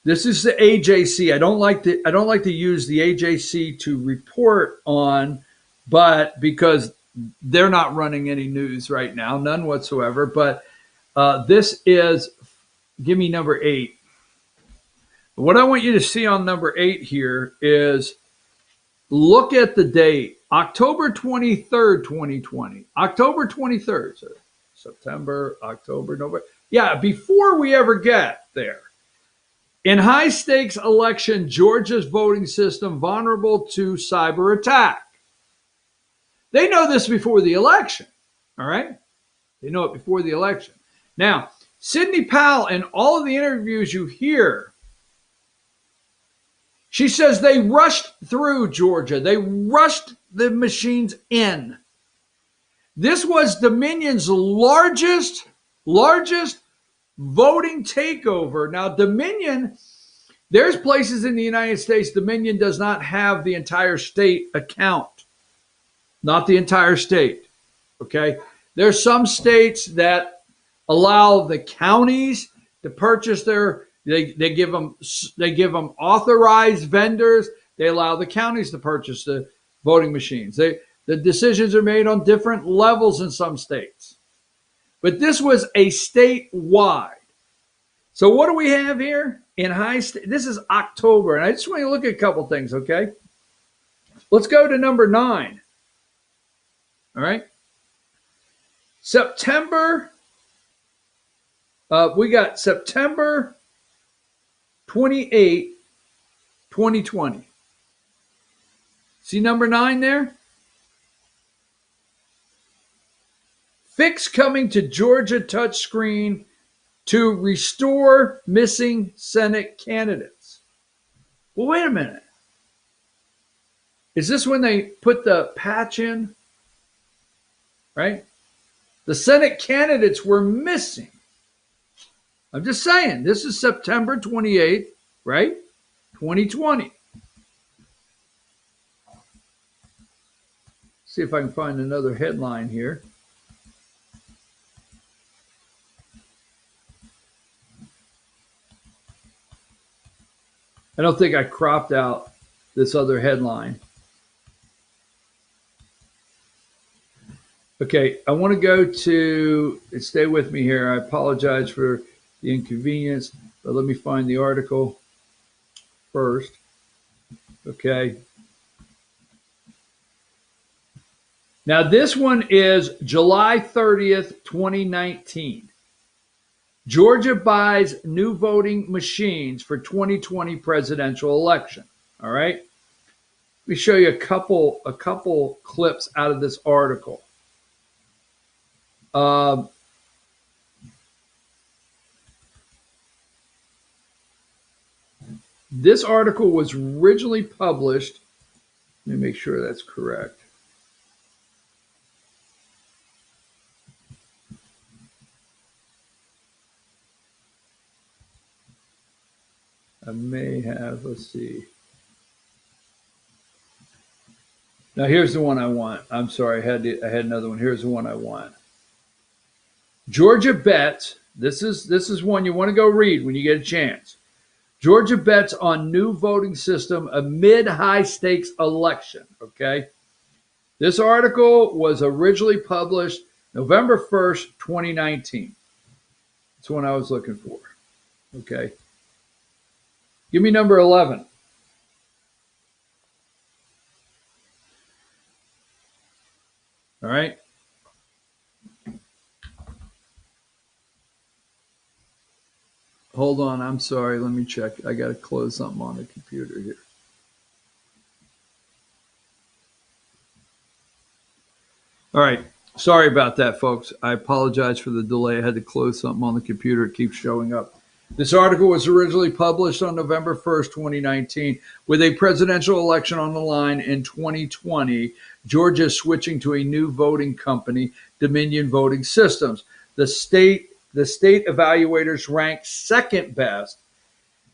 This is the AJC. I don't like to use the AJC to report on, but because they're not running any news right now, none whatsoever. But this is, give me number 8. What I want you to see on number 8 here is look at the date, October 23rd, 2020. October 23rd, so September, October, November. Yeah, before we ever get there. In high stakes election, Georgia's voting system vulnerable to cyber attack. They know this before the election, all right? They know it before the election. Now, Sidney Powell, in all of the interviews you hear, she says they rushed through Georgia. They rushed the machines in. This was Dominion's largest voting takeover. Now, Dominion, there's places in the United States, Dominion does not have the entire state account. Not the entire state, okay? There's some states that allow the counties to purchase their, they give them authorized vendors. They allow the counties to purchase the voting machines. The decisions are made on different levels in some states. But this was a statewide. So what do we have here in high state? This is October, and I just want you to look at a couple things, okay? Let's go to number 9. All right. September, we got September 28, 2020. See number 9 there? Fix coming to Georgia touchscreen to restore missing Senate candidates. Well, wait a minute. Is this when they put the patch in? Right? The Senate candidates were missing. I'm just saying, this is September 28th, right? 2020. See if I can find another headline here. I don't think I cropped out this other headline. Okay, I want to go to, stay with me here. I apologize for the inconvenience, but let me find the article first. Okay. Now, this one is July 30th, 2019. Georgia buys new voting machines for 2020 presidential election. All right. Let me show you a couple clips out of this article. This article was originally published. Let me make sure that's correct. I may have, let's see. Now here's the one I want. I'm sorry, I had another one. Here's the one I want. Georgia bets. This is one you want to go read when you get a chance. Georgia bets on new voting system amid high stakes election. Okay. This article was originally published November 1st, 2019. That's one I was looking for. Okay. Give me number 11. All right. Hold on. I'm sorry. Let me check. I got to close something on the computer here. All right. Sorry about that, folks. I apologize for the delay. I had to close something on the computer. It keeps showing up. This article was originally published on November 1st, 2019. With a presidential election on the line in 2020, Georgia is switching to a new voting company, Dominion Voting Systems. The state evaluators ranked second best,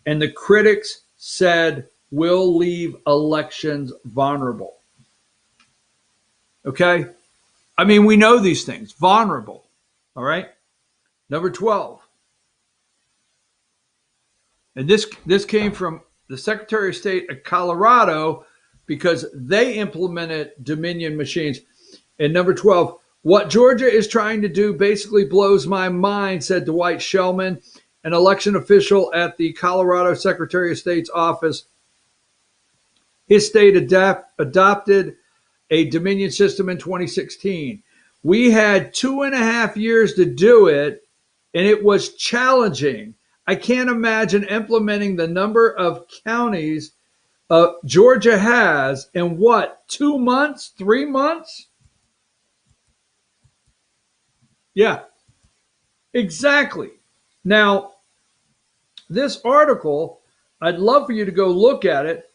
and the critics said will leave elections vulnerable. Okay? I mean, we know these things. Vulnerable. All right? Number 12. And this came from the Secretary of State of Colorado because they implemented Dominion machines. And number 12, what Georgia is trying to do basically blows my mind, said Dwight Shellman, an election official at the Colorado Secretary of State's office. His state adopted a Dominion system in 2016. We had 2.5 years to do it, and it was challenging. I can't imagine implementing the number of counties Georgia has in what, 2 months, 3 months? Yeah, exactly. Now, this article, I'd love for you to go look at it.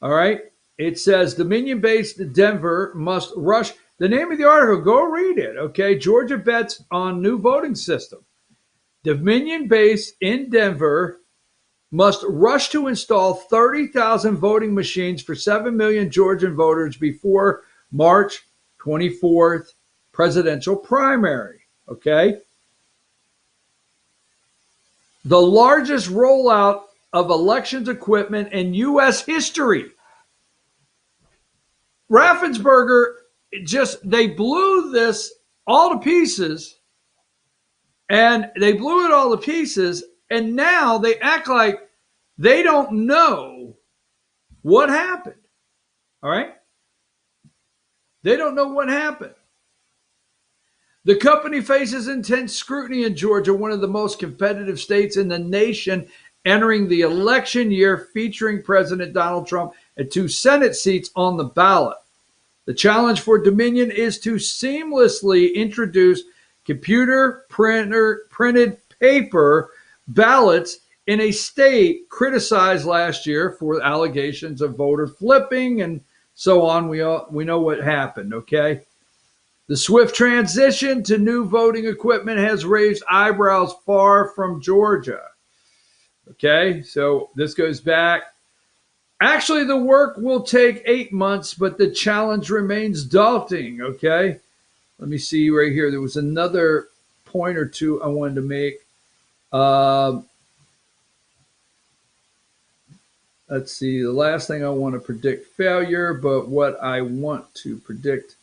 All right. It says Dominion-based Denver must rush. The name of the article, go read it. Okay. Georgia bets on new voting system. Dominion-based in Denver must rush to install 30,000 voting machines for 7 million Georgian voters before March 24th presidential primary. Okay. The largest rollout of elections equipment in U.S. history. Raffensperger they blew this all to pieces. And they blew it all to pieces, and now they act like they don't know what happened. All right? They don't know what happened. The company faces intense scrutiny in Georgia, one of the most competitive states in the nation, entering the election year featuring President Donald Trump and 2 Senate seats on the ballot. The challenge for Dominion is to seamlessly introduce computer printed paper ballots in a state criticized last year for allegations of voter flipping and so on. We know what happened, okay? The swift transition to new voting equipment has raised eyebrows far from Georgia. Okay, so this goes back. Actually, the work will take 8 months, but the challenge remains daunting, okay? Let me see right here. There was another point or two I wanted to make. Let's see. The last thing I want to predict failure, but what I want to predict.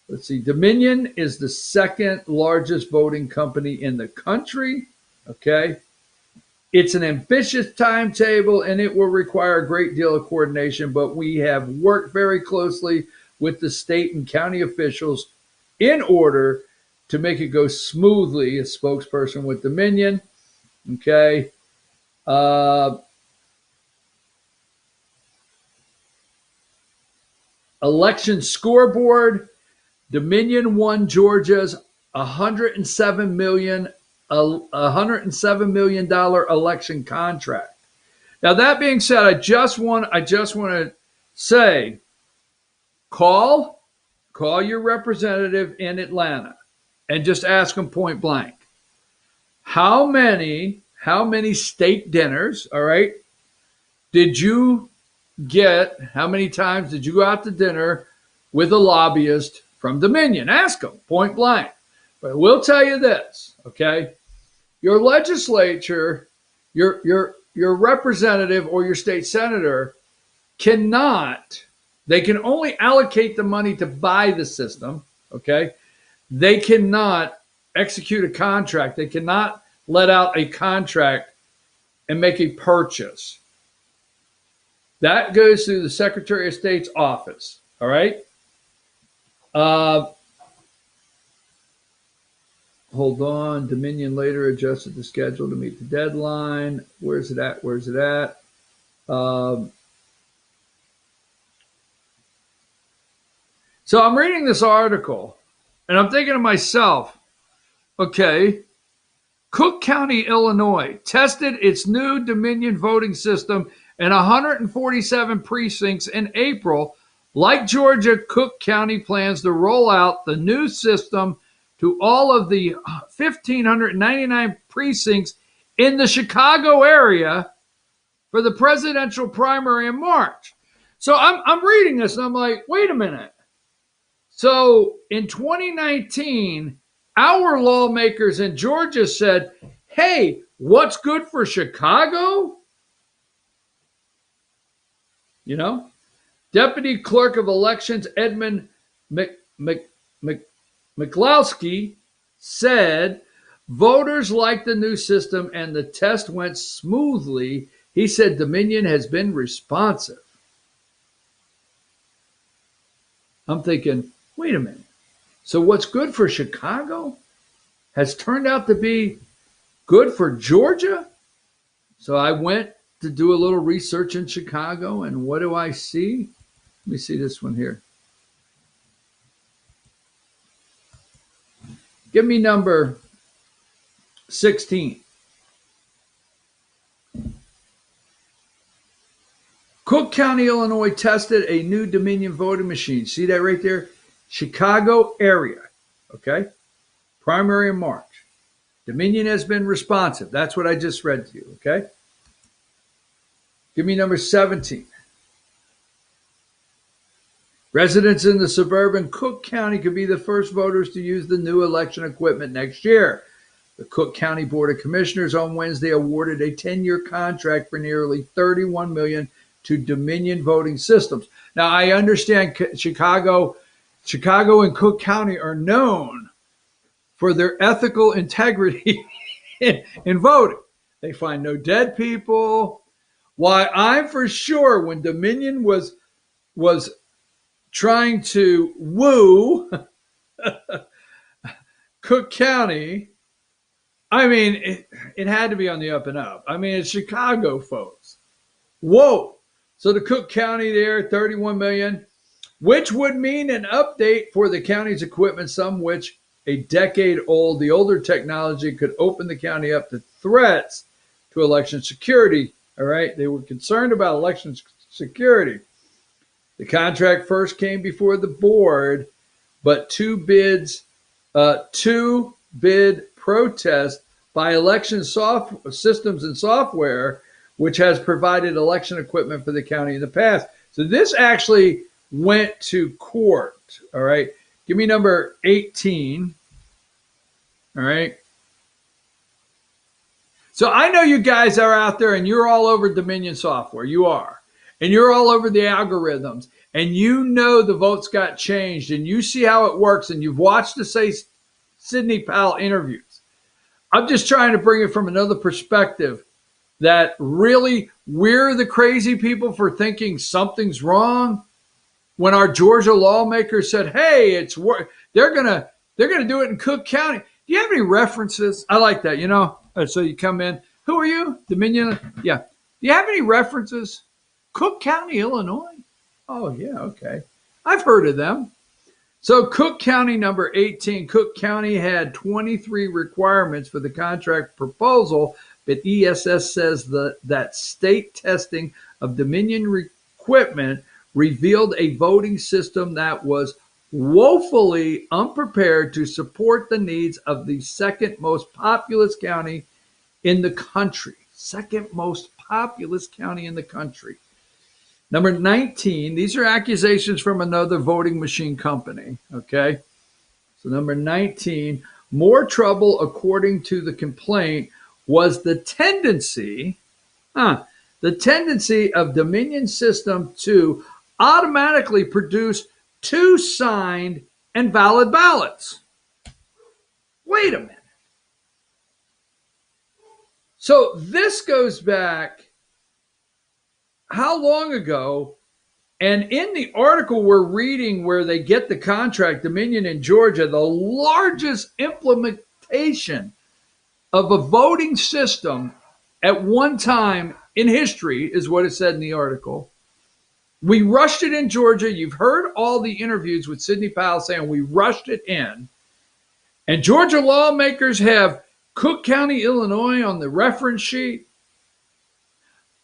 Let's see. Dominion is the second largest voting company in the country. Okay. It's an ambitious timetable and it will require a great deal of coordination, but we have worked very closely with the state and county officials in order to make it go smoothly, a spokesperson with Dominion. Okay. Election scoreboard. Dominion won Georgia's $107 million election contract. Now, that being said, I just want to say, call your representative in Atlanta and just ask them point blank, how many steak dinners, all right, did you get? How many times did you go out to dinner with a lobbyist from Dominion? Ask them point blank. But I will tell you this, okay? Your legislature, your representative or your state senator they can only allocate the money to buy the system, okay? They cannot execute a contract. They cannot let out a contract and make a purchase. That goes through the Secretary of State's office, all right? Hold on. Dominion later adjusted the schedule to meet the deadline. Where's it at? Where's it at? So I'm reading this article, and I'm thinking to myself, okay, Cook County, Illinois, tested its new Dominion voting system in 147 precincts in April. Like Georgia, Cook County plans to roll out the new system to all of the 1,599 precincts in the Chicago area for the presidential primary in March. So I'm reading this, and I'm like, wait a minute. So in 2019, our lawmakers in Georgia said, hey, what's good for Chicago? You know, Deputy Clerk of Elections Edmund McLowski said voters like the new system and the test went smoothly. He said Dominion has been responsive. I'm thinking, wait a minute. So what's good for Chicago has turned out to be good for Georgia? So I went to do a little research in Chicago, and what do I see? Let me see this one here. Give me number 16. Cook County, Illinois tested a new Dominion voting machine. See that right there? Chicago area. Okay? Primary in March. Dominion has been responsive. That's what I just read to you. Okay? Give me number 17. Residents in the suburban Cook County could be the first voters to use the new election equipment next year. The Cook County Board of Commissioners on Wednesday awarded a 10-year contract for nearly $31 million to Dominion Voting Systems. Now, I understand Chicago and Cook County are known for their ethical integrity in voting. They find no dead people. Why, I'm for sure when Dominion was trying to woo Cook County, I mean, it had to be on the up and up. I mean, it's Chicago, folks. Whoa. So the Cook County there, $31 million, which would mean an update for the county's equipment, some which a decade old. The older technology could open the county up to threats to election security. All right. They were concerned about election security. The contract first came before the board, but two bid protest by election systems and software, which has provided election equipment for the county in the past. So this actually went to court. All right. Give me number 18. All right. So I know you guys are out there and you're all over Dominion software. You are. And you're all over the algorithms. And you know the votes got changed. And you see how it works. And you've watched the Sidney Powell interviews. I'm just trying to bring it from another perspective. That really we're the crazy people for thinking something's wrong when our Georgia lawmakers said, hey, they're gonna do it in Cook County. Do you have any references? I like that, you know. So you come in. Who are you? Dominion? Yeah. Do you have any references? Cook County, Illinois? Oh, yeah, okay. I've heard of them. So Cook County, number 18. Cook County had 23 requirements for the contract proposal, but ESS says that state testing of Dominion equipment revealed a voting system that was woefully unprepared to support the needs of the second most populous county in the country. Second most populous county in the country. Number 19, these are accusations from another voting machine company, okay? So number 19, more trouble according to the complaint was the tendency of Dominion system to automatically produce 2 signed and valid ballots. Wait a minute. So this goes back how long ago? And in the article we're reading where they get the contract, Dominion in Georgia, the largest implementation implementation of a voting system at one time in history, is what it said in the article. We rushed it in Georgia. You've heard all the interviews with Sidney Powell saying we rushed it in. And Georgia lawmakers have Cook County, Illinois on the reference sheet.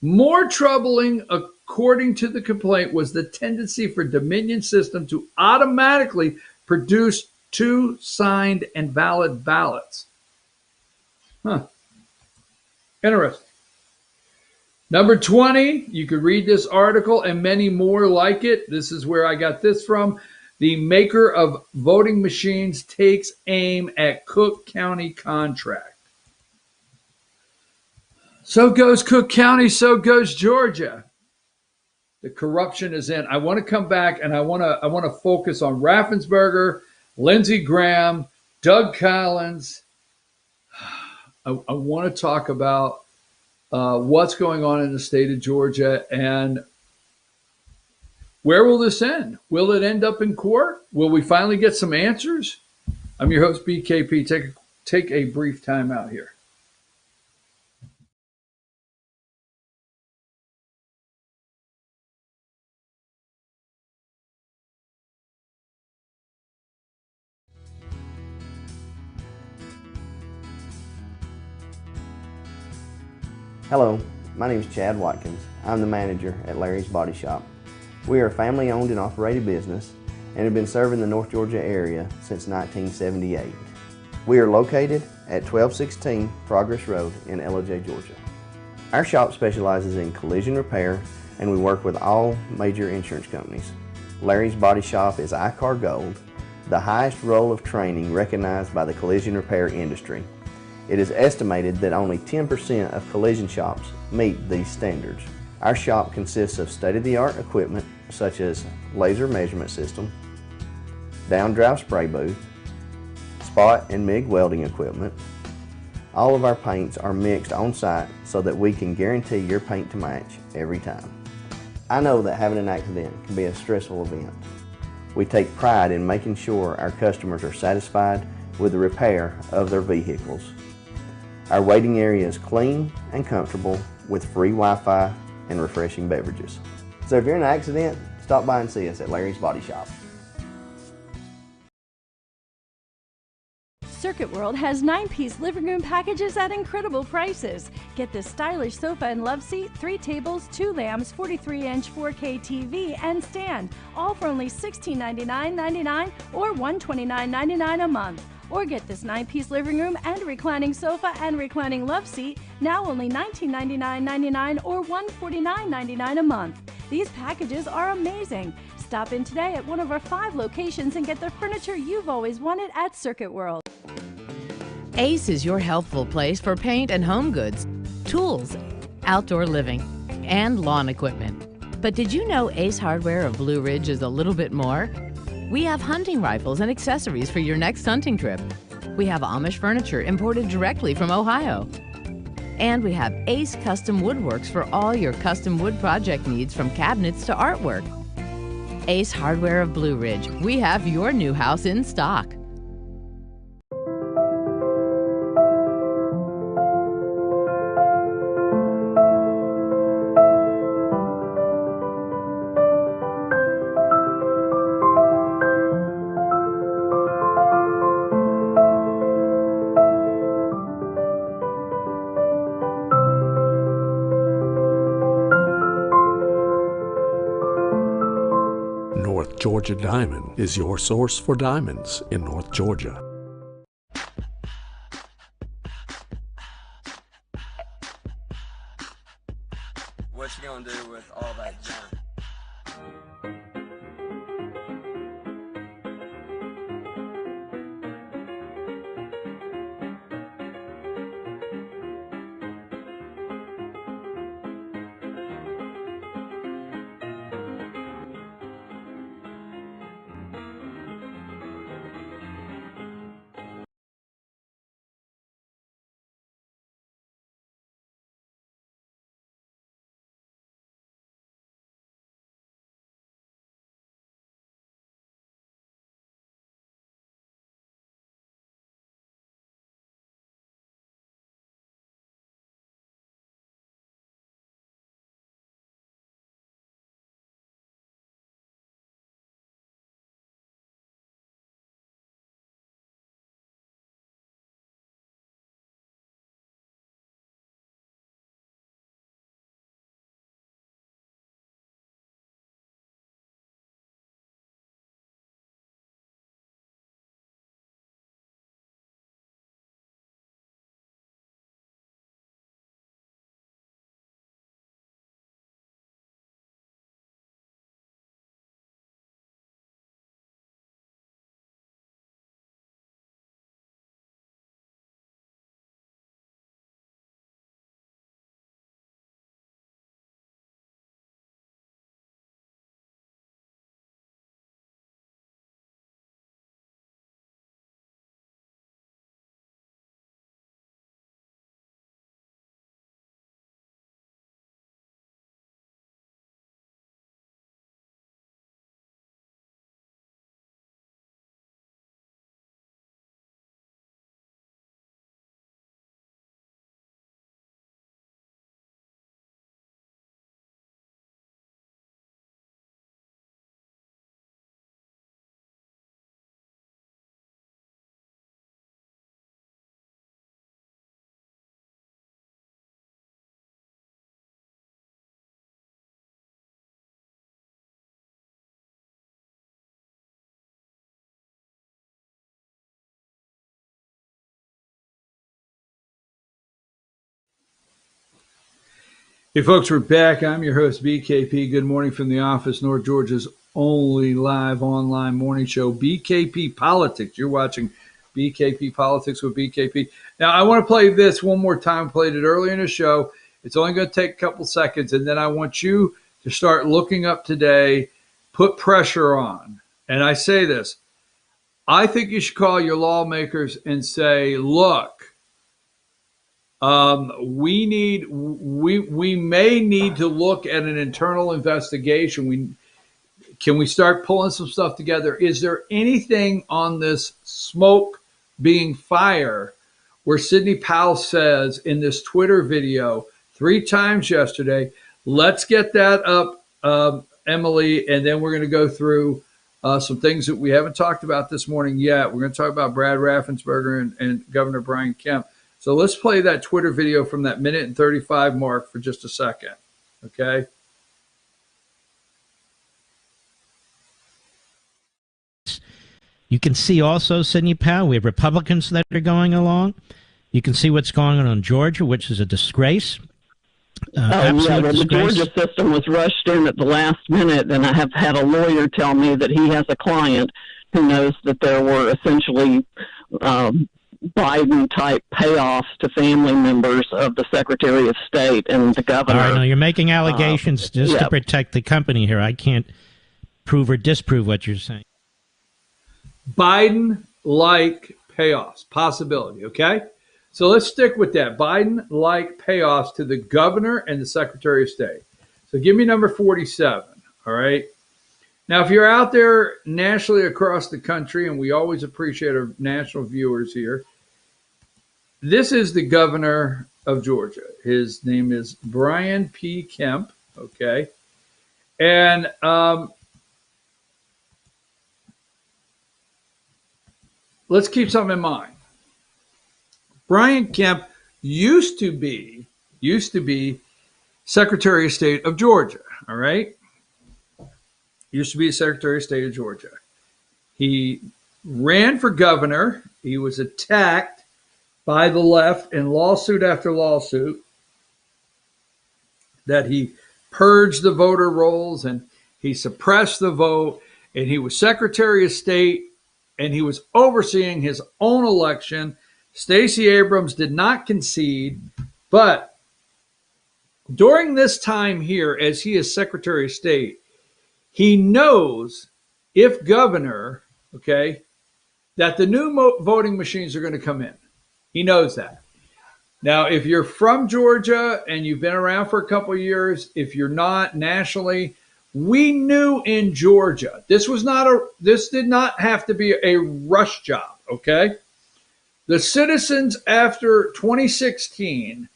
More troubling, according to the complaint, was the tendency for Dominion system to automatically produce two signed and valid ballots. Interesting. Number 20, you could read this article and many more like it. This is where I got this from. The maker of voting machines takes aim at Cook County contract. So goes Cook County, so goes Georgia. The corruption is in. I want to come back and I want to focus on Raffensperger, Lindsey Graham, Doug Collins. I want to talk about what's going on in the state of Georgia and where will this end? Will it end up in court? Will we finally get some answers? I'm your host, BKP. Take a brief time out here. Hello, my name is Chad Watkins. I'm the manager at Larry's Body Shop. We are a family-owned and operated business and have been serving the North Georgia area since 1978. We are located at 1216 Progress Road in Ellijay, Georgia. Our shop specializes in collision repair and we work with all major insurance companies. Larry's Body Shop is ICAR Gold, the highest role of training recognized by the collision repair industry. It is estimated that only 10% of collision shops meet these standards. Our shop consists of state-of-the-art equipment such as laser measurement system, down-drive spray booth, spot and MIG welding equipment. All of our paints are mixed on site so that we can guarantee your paint to match every time. I know that having an accident can be a stressful event. We take pride in making sure our customers are satisfied with the repair of their vehicles. Our waiting area is clean and comfortable with free Wi-Fi and refreshing beverages. So if you're in an accident, stop by and see us at Larry's Body Shop. Circuit World has 9-piece living room packages at incredible prices. Get this stylish sofa and love seat, 3 tables, 2 lamps, 43-inch 4K TV, and stand, all for only $1699.99 or $129.99 a month. Or get this 9-piece living room and reclining sofa and reclining love seat, now only $1999.99 or $149.99 a month. These packages are amazing. Stop in today at one of our 5 locations and get the furniture you've always wanted at Circuit World. Ace is your healthful place for paint and home goods, tools, outdoor living, and lawn equipment. But did you know Ace Hardware of Blue Ridge is a little bit more? We have hunting rifles and accessories for your next hunting trip. We have Amish furniture imported directly from Ohio. And we have Ace Custom Woodworks for all your custom wood project needs, from cabinets to artwork. Ace Hardware of Blue Ridge. We have your new house in stock. North Georgia Diamond is your source for diamonds in North Georgia. What you gonna do with all that junk? Hey, folks, we're back. I'm your host, BKP. Good morning from the office, North Georgia's only live online morning show, BKP Politics. You're watching BKP Politics with BKP. Now, I want to play this one more time. Played it earlier in the show. It's only going to take a couple seconds, and then I want you to start looking up today, put pressure on. And I say this, I think you should call your lawmakers and say, look, we may need to look at an internal investigation. Can we start pulling some stuff together? Is there anything on this smoke being fire where Sidney Powell says in this Twitter video 3 times yesterday, let's get that up, Emily, and then we're going to go through some things that we haven't talked about this morning yet. We're going to talk about Brad Raffensperger and Governor Brian Kemp. So let's play that Twitter video from that 1:35 mark for just a second, okay? You can see also, Sidney Powell, we have Republicans that are going along. You can see what's going on in Georgia, which is a disgrace. The Georgia system was rushed in at the last minute, and I have had a lawyer tell me that he has a client who knows that there were essentially Biden-type payoffs to family members of the Secretary of State and the governor. All right, no, you're making allegations just to protect the company here. I can't prove or disprove what you're saying. Biden-like payoffs, possibility, okay? So let's stick with that. Biden-like payoffs to the governor and the Secretary of State. So give me number 47, all right? Now, if you're out there nationally across the country, and we always appreciate our national viewers here, this is the governor of Georgia. His name is Brian P. Kemp, okay? And let's keep something in mind. Brian Kemp used to be Secretary of State of Georgia, all right? Used to be Secretary of State of Georgia. He ran for governor. He was attacked by the left in lawsuit after lawsuit that he purged the voter rolls and he suppressed the vote, and he was Secretary of State and he was overseeing his own election. Stacey Abrams did not concede, but during this time here, as he is Secretary of State, he knows, if governor, okay, that the new voting machines are going to come in. He knows that. Now, if you're from Georgia and you've been around for a couple of years, if you're not nationally, we knew in Georgia, this did not have to be a rush job, okay? The citizens after 2016,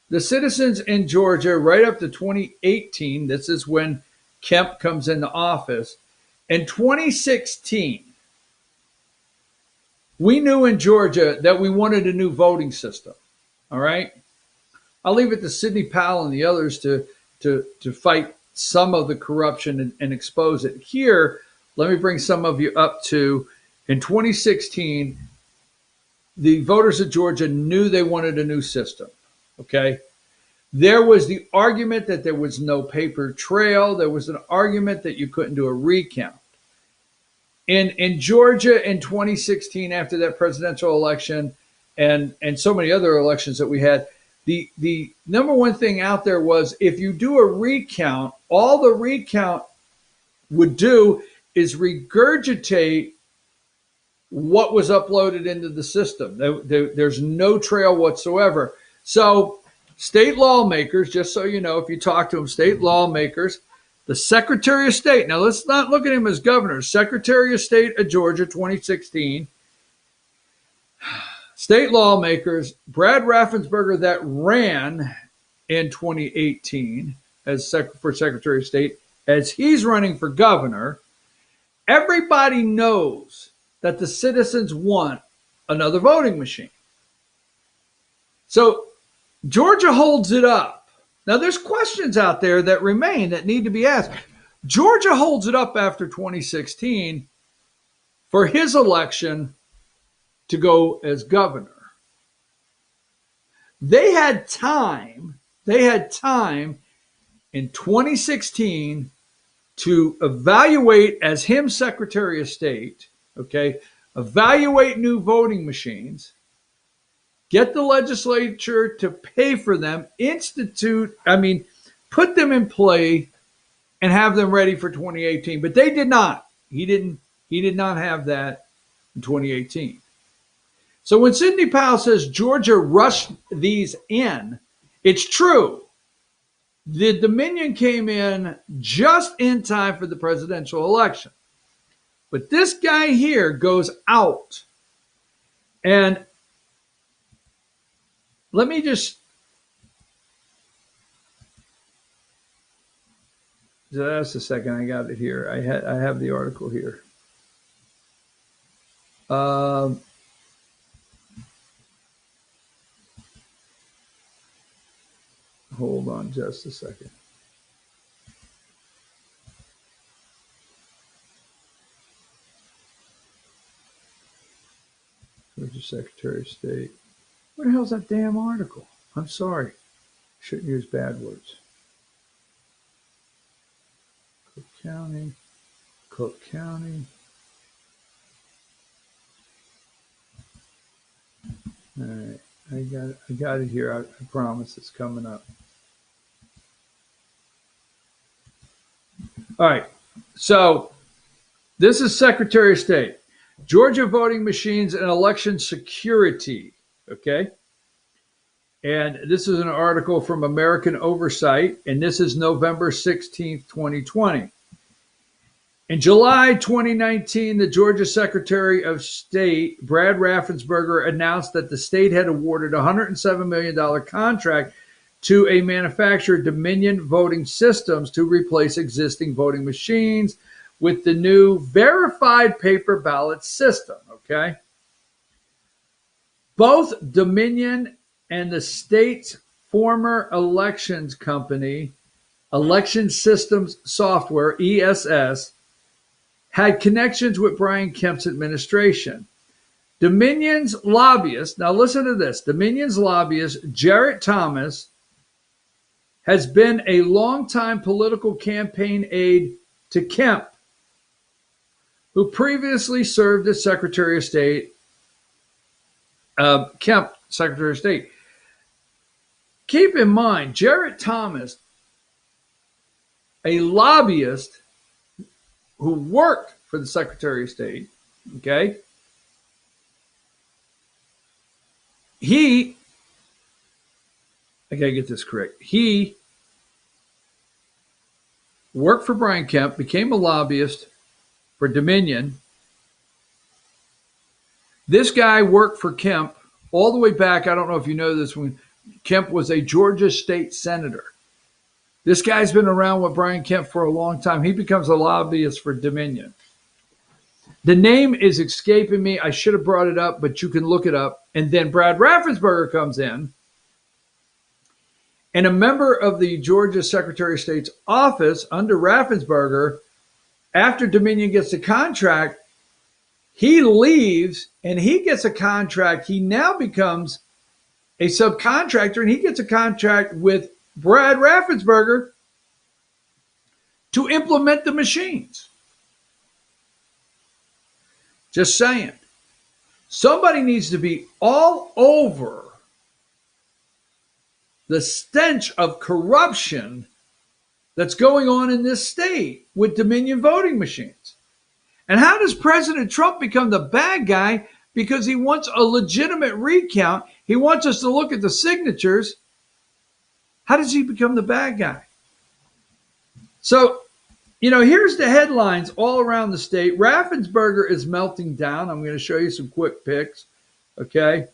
the citizens in Georgia right up to 2018, this is when Kemp comes into office. In 2016, we knew in Georgia that we wanted a new voting system. All right. I'll leave it to Sidney Powell and the others to fight some of the corruption and expose it. Here, let me bring some of you up to, in 2016, the voters of Georgia knew they wanted a new system. Okay. There was the argument that there was no paper trail. There was an argument that you couldn't do a recount. In Georgia in 2016, after that presidential election and so many other elections that we had, the number one thing out there was, if you do a recount, all the recount would do is regurgitate what was uploaded into the system. There's no trail whatsoever. So state lawmakers, just so you know, if you talk to them, state lawmakers, the Secretary of State, now let's not look at him as governor, Secretary of State of Georgia, 2016, state lawmakers, Brad Raffensperger, that ran in 2018 as for Secretary of State, as he's running for governor, everybody knows that the citizens want another voting machine. So Georgia holds it up. Now, there's questions out there that remain that need to be asked. Georgia holds it up after 2016 for his election to go as governor. They had time They had time in 2016 to evaluate, as him Secretary of State, okay, evaluate new voting machines, get the legislature to pay for them, put them in play and have them ready for 2018. But they did not. He did not have that in 2018. So when Sidney Powell says Georgia rushed these in, it's true. The Dominion came in just in time for the presidential election. But this guy here goes out. And let me just a second. I got it here. I have the article here. Hold on just a second. Georgia Secretary of State. What the hell's that damn article? I'm sorry. Shouldn't use bad words. Cook County. All right. I got it here. I promise it's coming up. All right. So this is Secretary of State. Georgia voting machines and election security. Okay. And this is an article from American Oversight, and this is November 16th, 2020. In July 2019, the Georgia Secretary of State, Brad Raffensperger, announced that the state had awarded a $107 million contract to a manufacturer, Dominion Voting Systems, to replace existing voting machines with the new verified paper ballot system, okay? Both Dominion and the state's former elections company, Election Systems Software, ESS, had connections with Brian Kemp's administration. Dominion's lobbyist, now listen to this, Dominion's lobbyist, Jarrett Thomas, has been a longtime political campaign aide to Kemp, who previously served as Secretary of State, Kemp, Secretary of State. Keep in mind, Jarrett Thomas, a lobbyist who worked for the Secretary of State, okay? I gotta get this correct. He worked for Brian Kemp, became a lobbyist for Dominion. This guy worked for Kemp all the way back. I don't know if you know this, when Kemp was a Georgia state senator. This guy's been around with Brian Kemp for a long time. He becomes a lobbyist for Dominion. The name is escaping me. I should have brought it up, but you can look it up. And then Brad Raffensperger comes in. And a member of the Georgia Secretary of State's office under Raffensperger, after Dominion gets the contract, he leaves and he gets a contract. He now becomes a subcontractor, and he gets a contract with Brad Raffensperger to implement the machines. Just saying. Somebody needs to be all over the stench of corruption that's going on in this state with Dominion voting machines. And how does President Trump become the bad guy? Because he wants a legitimate recount. He wants us to look at the signatures. How does he become the bad guy? So, here's the headlines all around the state. Raffensperger is melting down. I'm going to show you some quick pics. Okay.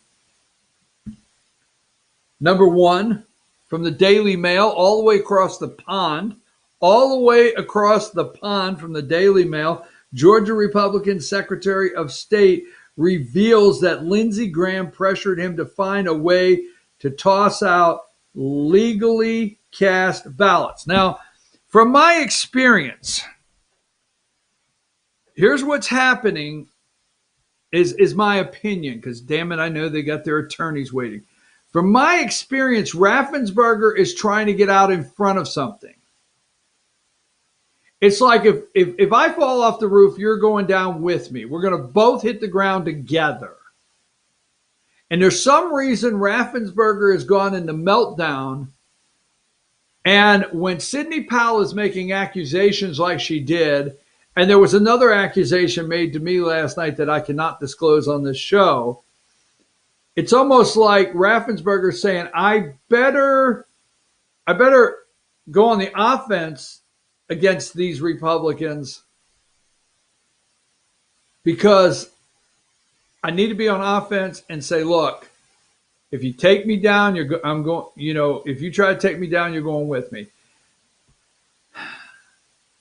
Number one, from the Daily Mail, all the way across the pond, from the Daily Mail, Georgia Republican Secretary of State reveals that Lindsey Graham pressured him to find a way to toss out legally cast ballots. Now, from my experience, here's what's happening is my opinion, because damn it, I know they got their attorneys waiting. From my experience, Raffensperger is trying to get out in front of something. It's like if I fall off the roof, you're going down with me. We're going to both hit the ground together. And there's some reason Raffensperger has gone into meltdown. And when Sidney Powell is making accusations like she did, and there was another accusation made to me last night that I cannot disclose on this show, it's almost like Raffensperger saying, I better go on the offense against these Republicans because I need to be on offense and say, look, if you take me down, I'm going, if you try to take me down, you're going with me.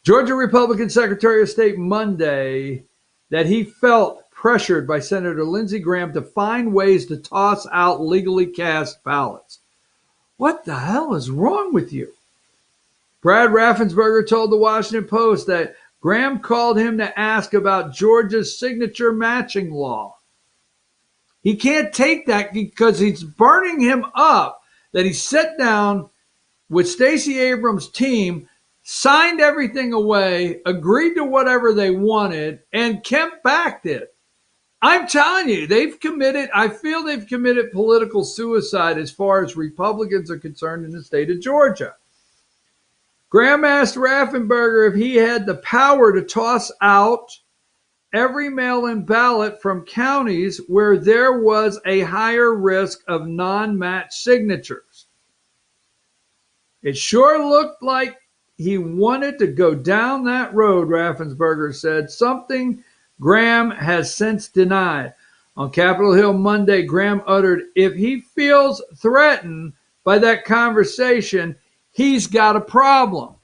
Georgia Republican Secretary of State Monday that he felt pressured by Senator Lindsey Graham to find ways to toss out legally cast ballots. What the hell is wrong with you? Brad Raffensperger told the Washington Post that Graham called him to ask about Georgia's signature matching law. He can't take that because he's burning him up that he sat down with Stacey Abrams' team, signed everything away, agreed to whatever they wanted, and Kemp backed it. I'm telling you, I feel they've committed political suicide as far as Republicans are concerned in the state of Georgia. Graham asked Raffensperger if he had the power to toss out every mail-in ballot from counties where there was a higher risk of non-match signatures. It sure looked like he wanted to go down that road, Raffensperger said, something Graham has since denied. On Capitol Hill Monday, Graham uttered, if he feels threatened by that conversation, he's got a problem.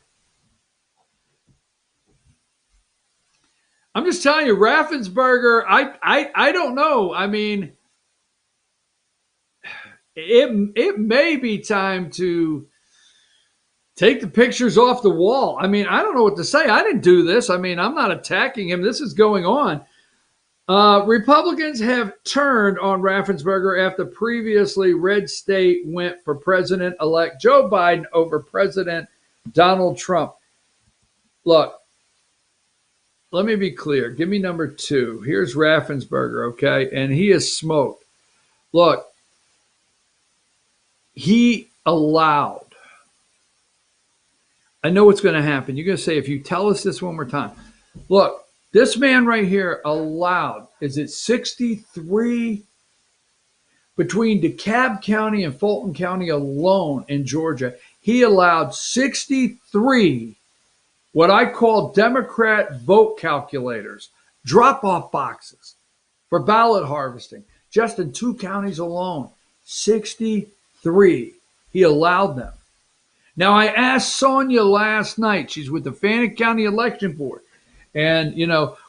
I'm just telling you, Raffensperger, I don't know. I mean, it may be time to take the pictures off the wall. I mean, I don't know what to say. I didn't do this. I mean, I'm not attacking him. This is going on. Republicans have turned on Raffensperger after previously red state went for President-elect Joe Biden over President Donald Trump. Look, let me be clear. Give me number 2. Here's Raffensperger, okay? And he is smoked. Look, he allowed. I know what's going to happen. You're going to say, if you tell us this one more time. Look, this man right here allowed, is it 63? Between DeKalb County and Fulton County alone in Georgia, he allowed 63 what I call Democrat vote calculators, drop-off boxes for ballot harvesting, just in 2 counties alone. 63. He allowed them. Now, I asked Sonia last night. She's with the Fannin County Election Board. And,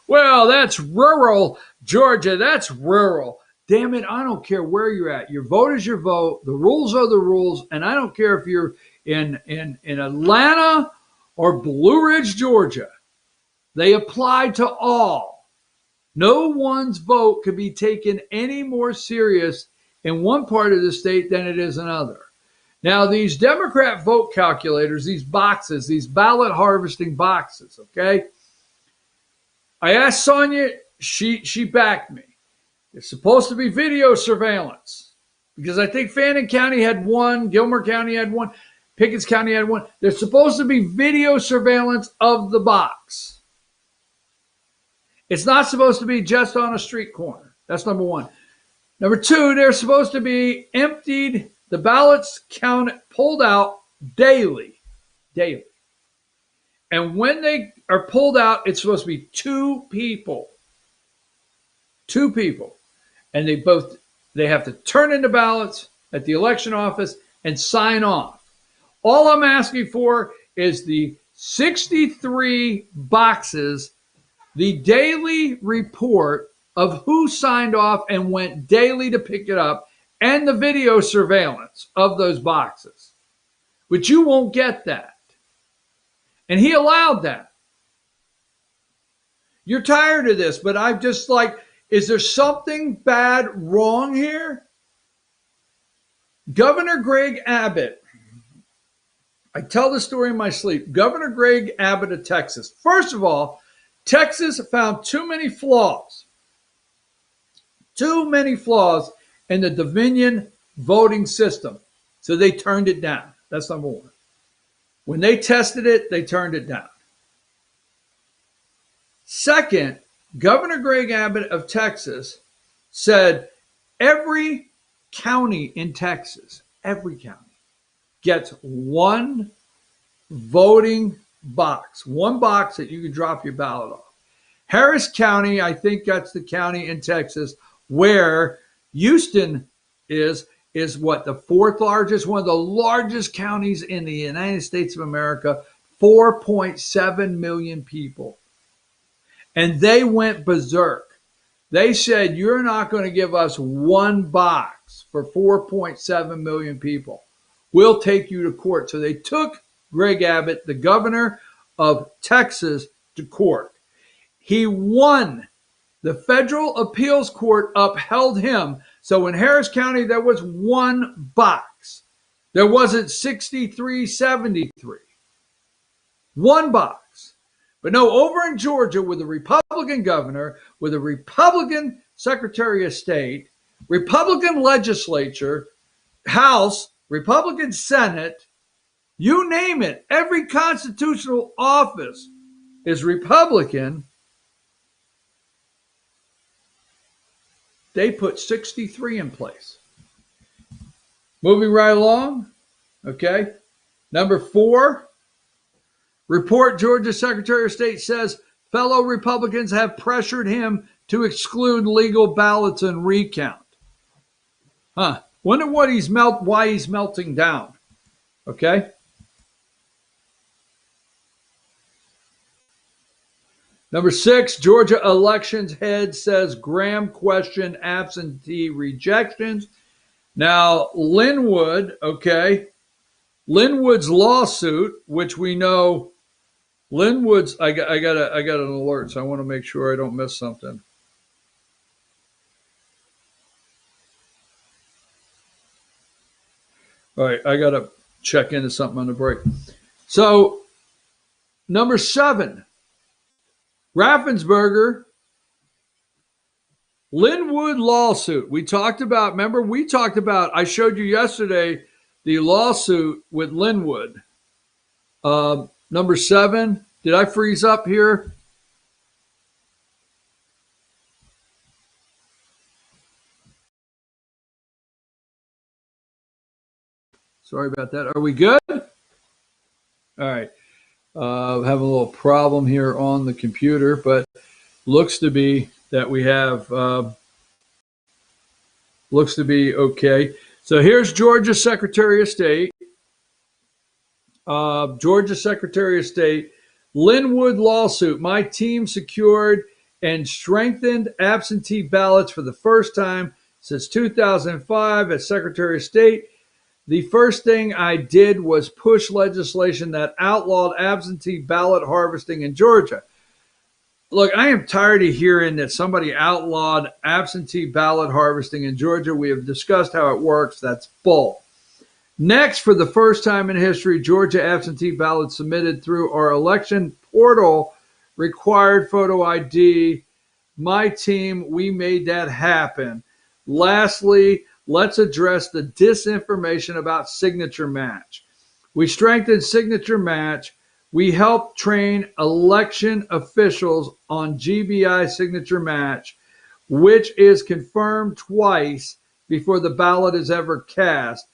well, that's rural Georgia. That's rural. Damn it, I don't care where you're at. Your vote is your vote. The rules are the rules. And I don't care if you're in Atlanta or Blue Ridge, Georgia. They apply to all. No one's vote could be taken any more serious in one part of the state than it is another. Now, these Democrat vote calculators, these boxes, these ballot harvesting boxes, okay? I asked Sonia, she backed me. It's supposed to be video surveillance because I think Fannin County had one, Gilmer County had one, Pickens County had one. There's supposed to be video surveillance of the box. It's not supposed to be just on a street corner. That's number 1. Number 2, they're supposed to be emptied, the ballots pulled out daily. And when they are pulled out, it's supposed to be 2 people. 2 people. And they have to turn in the ballots at the election office and sign off. All I'm asking for is the 63 boxes, the daily report of who signed off and went daily to pick it up, and the video surveillance of those boxes. But you won't get that. And he allowed that. You're tired of this, but I'm just like, is there something bad wrong here? Governor Greg Abbott, I tell the story in my sleep. Governor Greg Abbott of Texas. First of all, Texas found too many flaws in the Dominion voting system. So they turned it down. That's number one. When they tested it, they turned it down. Second, Governor Greg Abbott of Texas said every county in Texas, every county, gets one voting box, one box that you can drop your ballot off. Harris County, I think that's the county in Texas where Houston is what, the fourth largest, one of the largest counties in the United States of America, 4.7 million people. And they went berserk. They said, you're not going to give us one box for 4.7 million people. We'll take you to court. So they took Greg Abbott, the governor of Texas, to court. He won. The federal appeals court upheld him. So in Harris County, there was one box. There wasn't 63, 73. One box. But no, over in Georgia with a Republican governor, with a Republican Secretary of State, Republican legislature, House, Republican Senate, you name it, every constitutional office is Republican. They put 63 in place. Moving right along, okay. Number 4, report Georgia Secretary of State says fellow Republicans have pressured him to exclude legal ballots and recount. Wonder why he's melting down. Okay. Number 6, Georgia elections head says Graham questioned absentee rejections. Now, Linwood's lawsuit, which we know, I got an alert, so I want to make sure I don't miss something. All right, I got to check into something on the break. So, number 7, Raffensperger, Linwood lawsuit. I showed you yesterday the lawsuit with Linwood. Number 7, did I freeze up here? Sorry about that. Are we good? All right. Have a little problem here on the computer, but looks to be that we have, looks to be okay. So here's Georgia Secretary of State. Georgia Secretary of State, Linwood lawsuit. My team secured and strengthened absentee ballots for the first time since 2005 as Secretary of State. The first thing I did was push legislation that outlawed absentee ballot harvesting in Georgia. Look, I am tired of hearing that somebody outlawed absentee ballot harvesting in Georgia. We have discussed how it works. That's bull. Next, for the first time in history, Georgia absentee ballots submitted through our election portal required photo ID. My team, we made that happen. Lastly, let's address the disinformation about Signature Match. We strengthened Signature Match. We helped train election officials on GBI Signature Match, which is confirmed twice before the ballot is ever cast.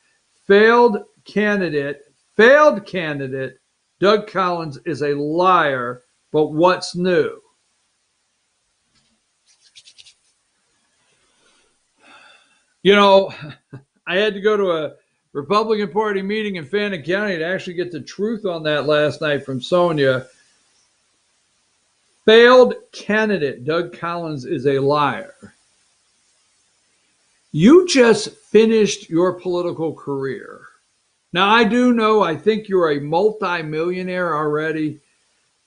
Failed candidate, Doug Collins is a liar, but what's new? You know, I had to go to a Republican Party meeting in Fannin County to actually get the truth on that last night from Sonia. Failed candidate Doug Collins is a liar. You just finished your political career. Now, I do know, I think you're a multimillionaire already,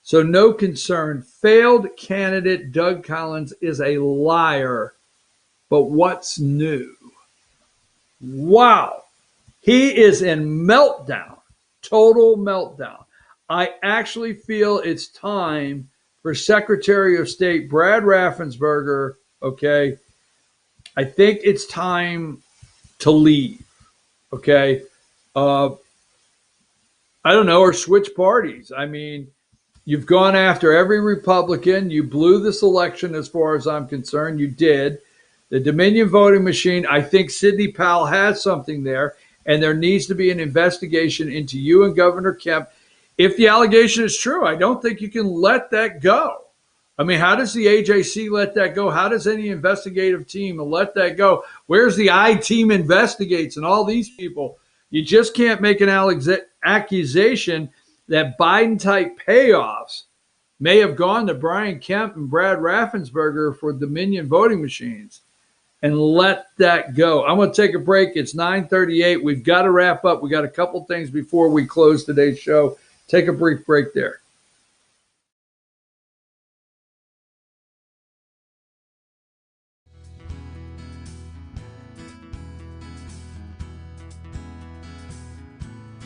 so no concern. Failed candidate Doug Collins is a liar, but what's new? Wow. He is in meltdown, total meltdown. I actually feel it's time for Secretary of State Brad Raffensperger, okay? I think it's time to leave, okay? I don't know, or switch parties. I mean, you've gone after every Republican. You blew this election as far as I'm concerned. You did. The Dominion voting machine, I think Sidney Powell has something there, and there needs to be an investigation into you and Governor Kemp. If the allegation is true, I don't think you can let that go. I mean, how does the AJC let that go? How does any investigative team let that go? Where's the I-Team Investigates and all these people? You just can't make an accusation that Biden-type payoffs may have gone to Brian Kemp and Brad Raffensperger for Dominion voting machines and let that go. I'm going to take a break. It's 9:38. We've got to wrap up. We got a couple things before we close today's show. Take a brief break there.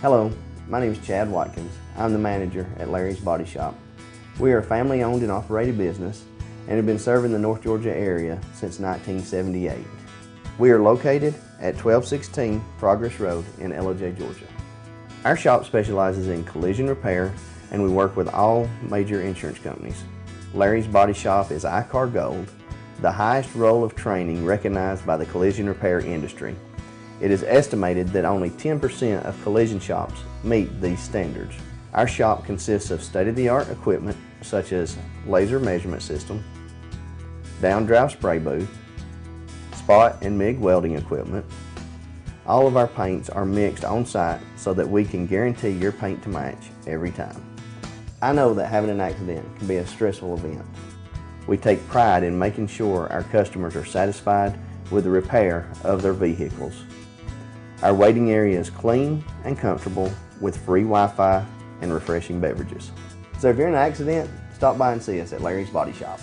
Hello, my name is Chad Watkins. I'm the manager at Larry's Body Shop. We are a family-owned and operated business and have been serving the North Georgia area since 1978. We are located at 1216 Progress Road in Ellijay, Georgia. Our shop specializes in collision repair and we work with all major insurance companies. Larry's Body Shop is ICAR Gold, the highest role of training recognized by the collision repair industry. It is estimated that only 10% of collision shops meet these standards. Our shop consists of state-of-the-art equipment such as laser measurement system, down-drive spray booth, spot and MIG welding equipment. All of our paints are mixed on site so that we can guarantee your paint to match every time. I know that having an accident can be a stressful event. We take pride in making sure our customers are satisfied with the repair of their vehicles. Our waiting area is clean and comfortable with free Wi-Fi and refreshing beverages. So if you're in an accident, stop by and see us at Larry's Body Shop.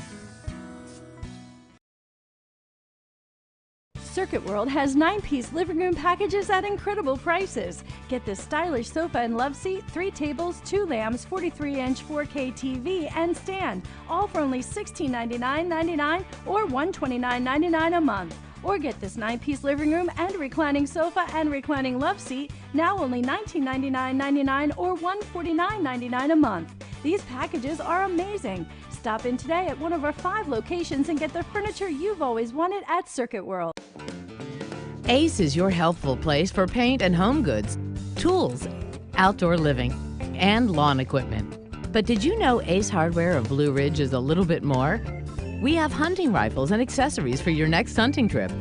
Circuit World has 9-piece living room packages at incredible prices. Get this stylish sofa and love seat, 3 tables, 2 lamps, 43-inch 4K TV, and stand, all for only $1699.99 or $129.99 a month. Or get this 9-piece living room and reclining sofa and reclining love seat, now only $1999.99 or $149.99 a month. These packages are amazing. Stop in today at one of our 5 locations and get the furniture you've always wanted at Circuit World. Ace is your healthful place for paint and home goods, tools, outdoor living, and lawn equipment. But did you know Ace Hardware of Blue Ridge is a little bit more? We have hunting rifles and accessories for your next hunting trip.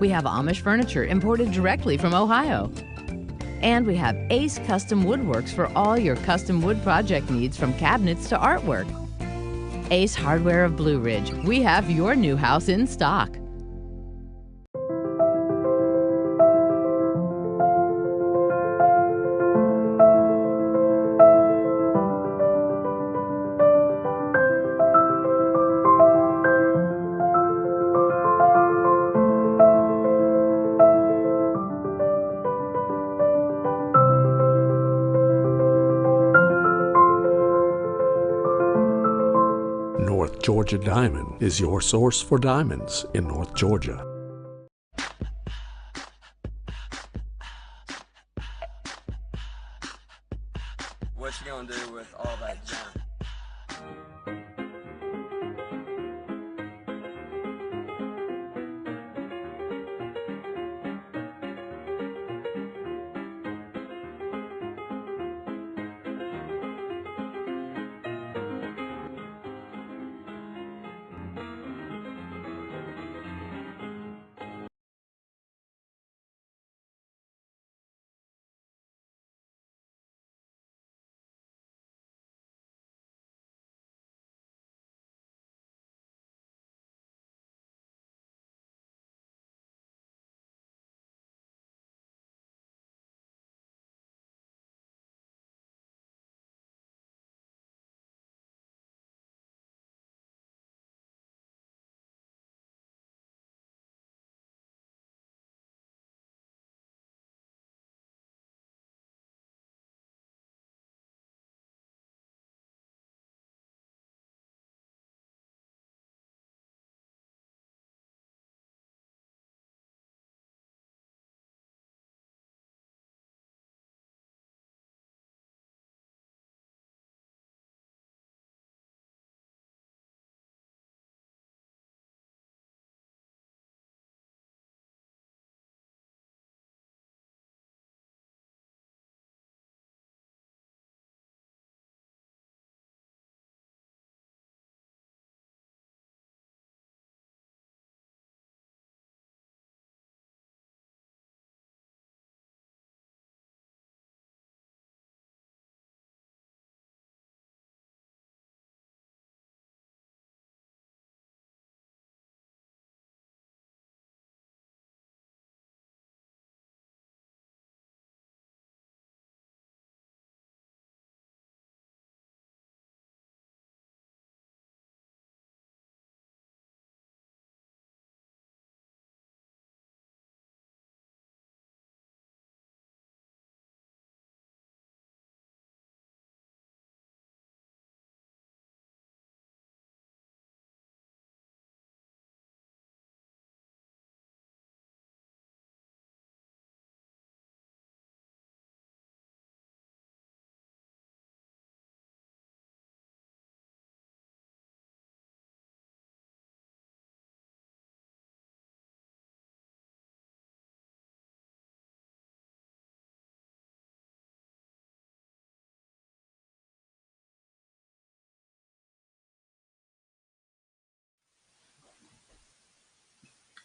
We have Amish furniture imported directly from Ohio. And we have Ace Custom Woodworks for all your custom wood project needs, from cabinets to artwork. Ace Hardware of Blue Ridge. We have your new house in stock. North Georgia Diamond is your source for diamonds in North Georgia. What you gonna do with all that junk?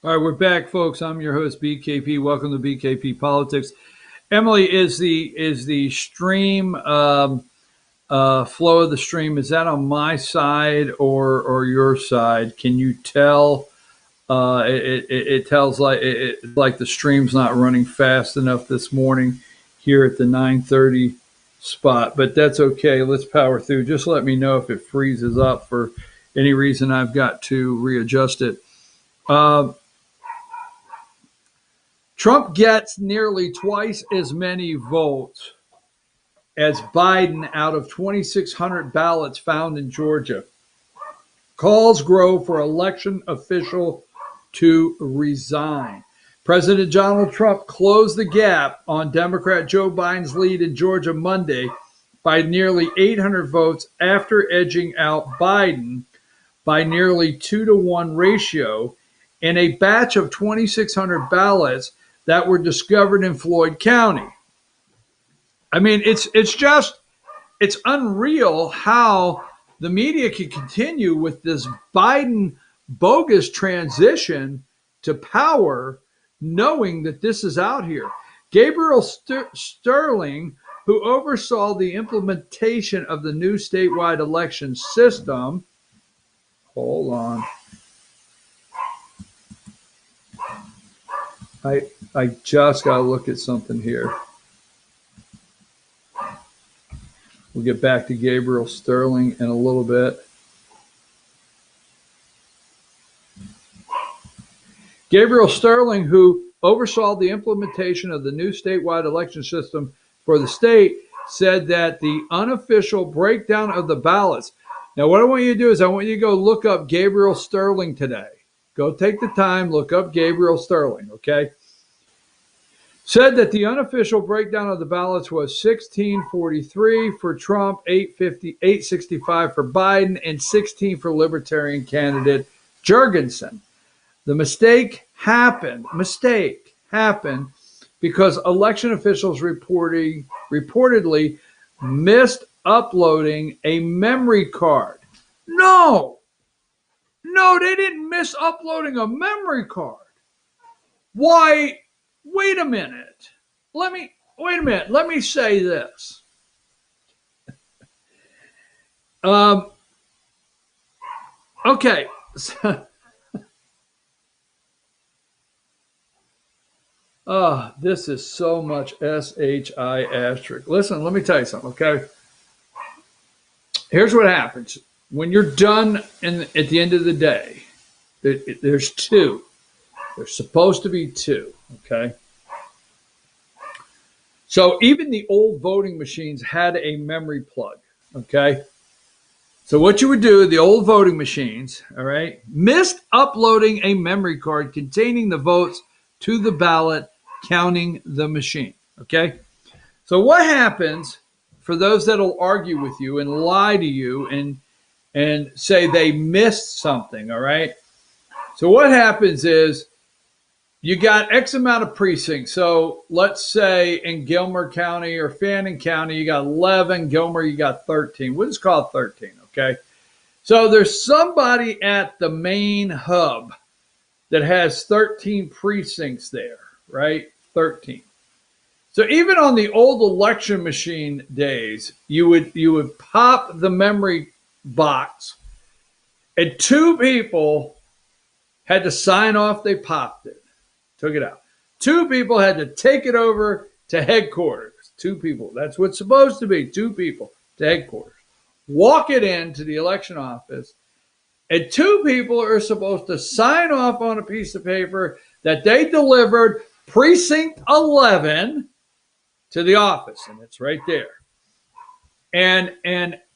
All right, we're back, folks. I'm your host, BKP. Welcome to BKP Politics. Emily, is the stream flow of the stream, is that on my side or your side? Can you tell? It tells like like the stream's not running fast enough this morning here at the 9:30 spot, but that's okay. Let's power through. Just let me know if it freezes up for any reason. I've got to readjust it. Trump gets nearly twice as many votes as Biden out of 2,600 ballots found in Georgia. Calls grow for election official to resign. President Donald Trump closed the gap on Democrat Joe Biden's lead in Georgia Monday by nearly 800 votes after edging out Biden by nearly 2-to-1 ratio in a batch of 2,600 ballots that were discovered in Floyd County. I mean, it's unreal how the media can continue with this Biden bogus transition to power, knowing that this is out here. Gabriel Sterling, who oversaw the implementation of the new statewide election system, hold on. I just got to look at something here. We'll get back to Gabriel Sterling in a little bit. Gabriel Sterling, who oversaw the implementation of the new statewide election system for the state, said that the unofficial breakdown of the ballots. Now, what I want you to do is I want you to go look up Gabriel Sterling today. Go take the time, look up Gabriel Sterling, okay? Said that the unofficial breakdown of the ballots was 1643 for Trump, 865 for Biden, and 16 for Libertarian candidate Jurgensen. The mistake happened because election officials reportedly missed uploading a memory card. No, they didn't miss uploading a memory card. Why? Wait a minute. Let me say this. Okay. This is so much SHI asterisk. Listen, let me tell you something, okay? Here's what happens. When you're done at the end of the day, there's two. There's supposed to be two, okay? So even the old voting machines had a memory plug, okay? So what you would do, the old voting machines, all right, missed uploading a memory card containing the votes to the ballot, counting the machine, okay? So what happens for those that will argue with you and lie to you and say they missed something, all right? So what happens is you got X amount of precincts. So let's say in Gilmer County or Fannin County, you got 11. Gilmer, you got 13. We'll just call it 13, okay? So there's somebody at the main hub that has 13 precincts there, right? 13. So even on the old election machine days, you would pop the memory box, and two people had to sign off they popped it. Took it out. Two people had to take it over to headquarters. Two people. That's what's supposed to be. Two people to headquarters. Walk it into the election office. And two people are supposed to sign off on a piece of paper that they delivered precinct 11 to the office. And it's right there. And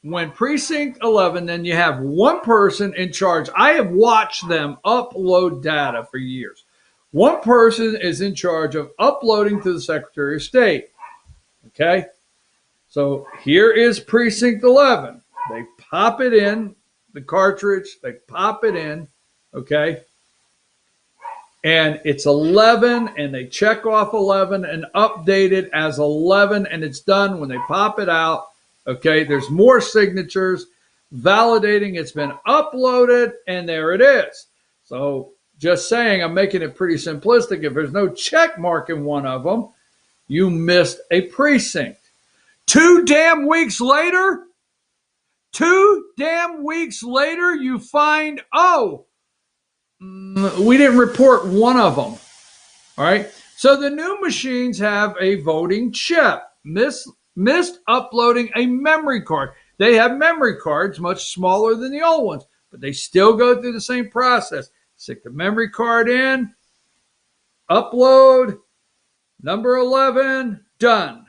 when precinct 11, then you have one person in charge. I have watched them upload data for years. One person is in charge of uploading to the Secretary of State. Okay? So here is precinct 11. They pop it in, the cartridge, they pop it in, okay? And it's 11, and they check off 11 and update it as 11, and it's done. When they pop it out, okay, there's more signatures validating it's been uploaded, and there it is. So Just saying, I'm making it pretty simplistic. If there's no check mark in one of them, you missed a precinct. 2 damn weeks later, you find, we didn't report one of them. All right. So the new machines have a voting chip. Missed uploading a memory card. They have memory cards much smaller than the old ones, but they still go through the same process. Stick the memory card in, upload, number 11, done.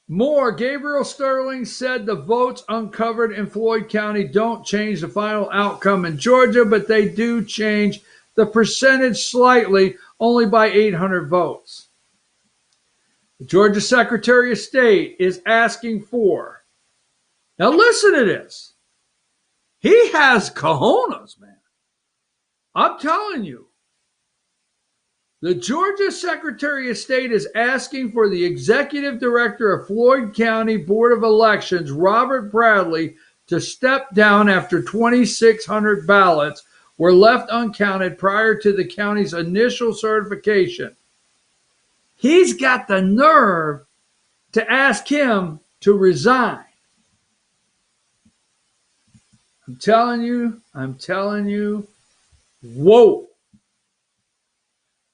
More, Gabriel Sterling said the votes uncovered in Floyd County don't change the final outcome in Georgia, but they do change the percentage slightly, only by 800 votes. The Georgia Secretary of State is asking for, now listen to this. He has cojones, man. I'm telling you. The Georgia Secretary of State is asking for the executive director of Floyd County Board of Elections, Robert Bradley, to step down after 2,600 ballots were left uncounted prior to the county's initial certification. He's got the nerve to ask him to resign. I'm telling you, whoa.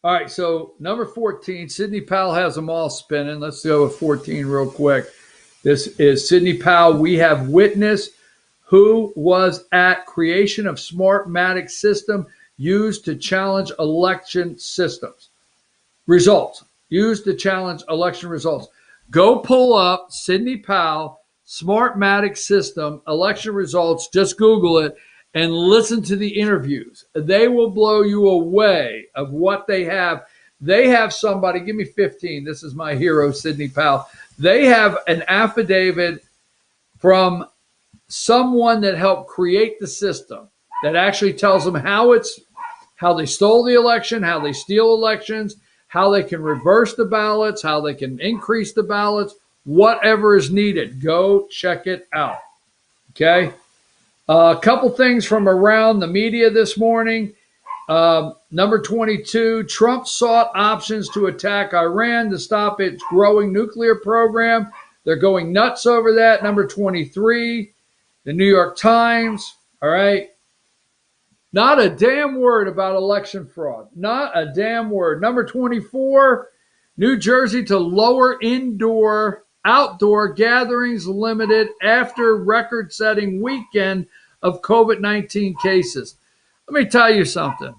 All right, so number 14, Sidney Powell has them all spinning. Let's go with 14 real quick. This is Sidney Powell. We have witnessed who was at creation of Smartmatic system used to challenge election systems. Results. Used to challenge election results. Go pull up Sidney Powell, Smartmatic system, election results. Just Google it. And listen to the interviews. They will blow you away of what they have. They have somebody, give me 15. This is my hero, Sidney Powell. They have an affidavit from someone that helped create the system that actually tells them how they stole the election, how they steal elections, how they can reverse the ballots, how they can increase the ballots, whatever is needed. Go check it out. Okay? A couple things from around the media this morning. Number 22, Trump sought options to attack Iran to stop its growing nuclear program. They're going nuts over that. Number 23, the New York Times. All right. Not a damn word about election fraud. Not a damn word. Number 24, New Jersey to lower outdoor gatherings limited after record-setting weekend of COVID-19 cases. Let me tell you something.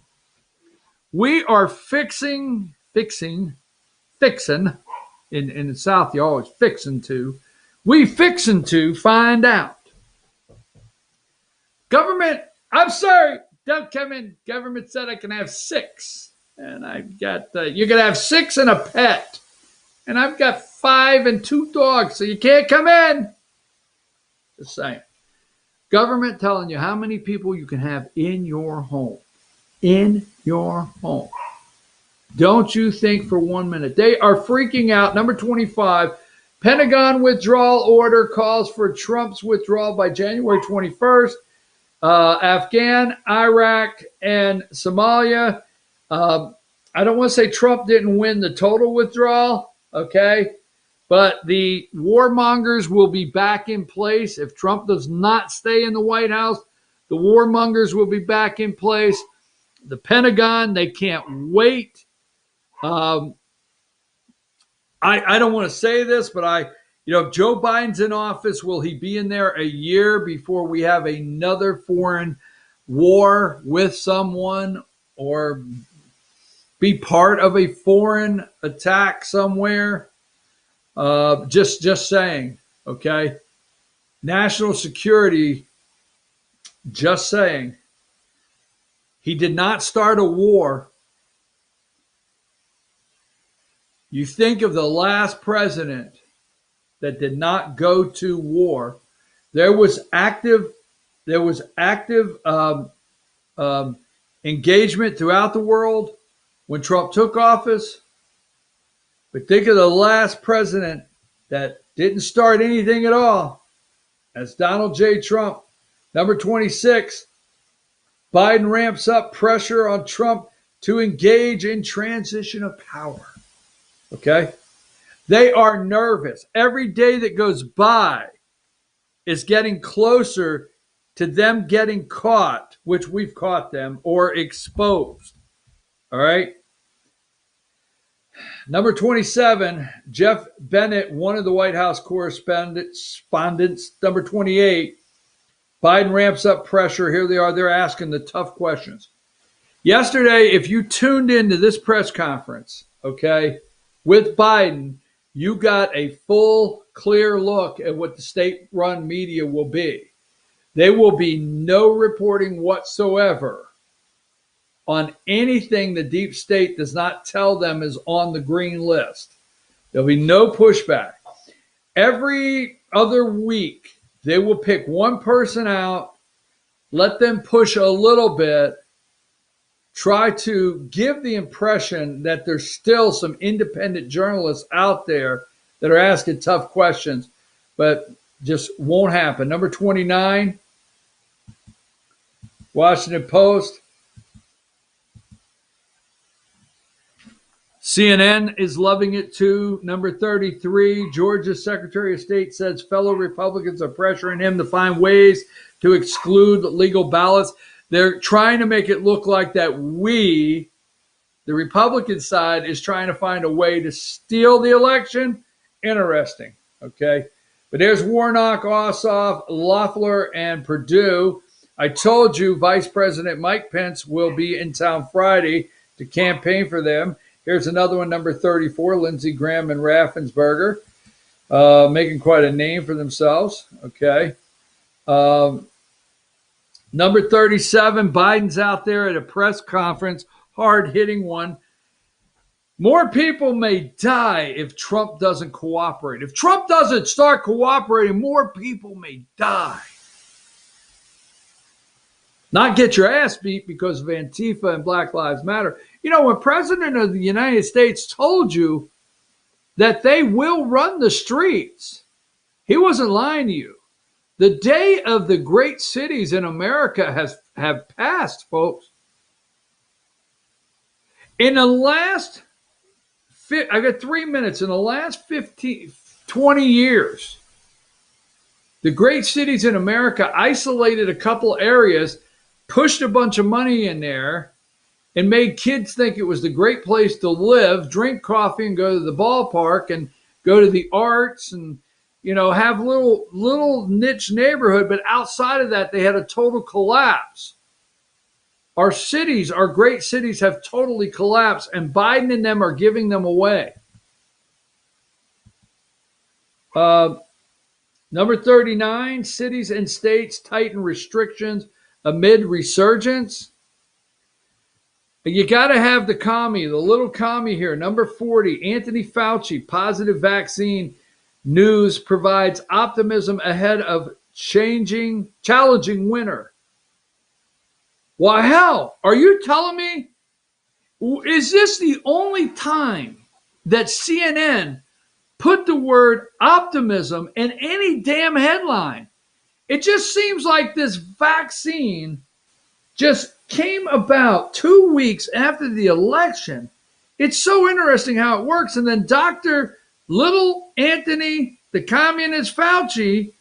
We are fixing, in the South, you always fixing to. We fixing to find out. Government, I'm sorry, don't come in. Government said I can have 6. And I've got, you can have 6 and a pet. And I've got 5 and 2 dogs, so you can't come in. Just saying. Government telling you how many people you can have in your home. In your home. Don't you think for 1 minute. They are freaking out. Number 25, Pentagon withdrawal order calls for Trump's withdrawal by January 21st. Afghan, Iraq, and Somalia. I don't want to say Trump didn't win the total withdrawal. Okay, but the warmongers will be back in place. If Trump does not stay in the White House, the warmongers will be back in place. The Pentagon, they can't wait. I don't want to say this, but if Joe Biden's in office, will he be in there a year before we have another foreign war with someone or be part of a foreign attack somewhere? Just saying, okay? National security, just saying. He did not start a war. You think of the last president that did not go to war. There was active engagement throughout the world when Trump took office. But think of the last president that didn't start anything at all. That's Donald J. Trump. Number 26, Biden ramps up pressure on Trump to engage in transition of power. Okay? They are nervous. Every day that goes by is getting closer to them getting caught, which we've caught them, or exposed. All right? Number 27, Jeff Bennett, one of the White House correspondents. Number 28, Biden ramps up pressure. Here they are. They're asking the tough questions. Yesterday, if you tuned into this press conference, okay, with Biden, you got a full, clear look at what the state-run media will be. There will be no reporting whatsoever on anything the deep state does not tell them is on the green list. There'll be no pushback. Every other week, they will pick one person out, let them push a little bit, try to give the impression that there's still some independent journalists out there that are asking tough questions, but just won't happen. Number 29, Washington Post. CNN is loving it too. Number 33, Georgia's Secretary of State says fellow Republicans are pressuring him to find ways to exclude legal ballots. They're trying to make it look like that we, the Republican side, is trying to find a way to steal the election. Interesting, okay? But there's Warnock, Ossoff, Loeffler, and Perdue. I told you Vice President Mike Pence will be in town Friday to campaign for them. Here's another one, number 34, Lindsey Graham and Raffensperger, making quite a name for themselves, okay? Number 37, Biden's out there at a press conference, hard-hitting one. More people may die if Trump doesn't cooperate. If Trump doesn't start cooperating, more people may die. Not get your ass beat because of Antifa and Black Lives Matter. You know, when President of the United States told you that they will run the streets, he wasn't lying to you. The day of the great cities in America have passed, folks. In the last, I got 3 minutes, in the last 20 years, the great cities in America isolated a couple areas, pushed a bunch of money in there, and made kids think it was the great place to live, drink coffee and go to the ballpark and go to the arts and, you know, have little niche neighborhood. But outside of that, they had a total collapse. Our cities, our great cities, have totally collapsed, and Biden and them are giving them away. Number 39, cities and states tighten restrictions amid resurgence. You got to have the commie, the little commie here. Number 40, Anthony Fauci, positive vaccine news provides optimism ahead of challenging winter. Why, hell, are you telling me? Is this the only time that CNN put the word optimism in any damn headline? It just seems like this vaccine just came about 2 weeks after the election. It's so interesting how it works. And then Dr. Little Anthony, the communist Fauci,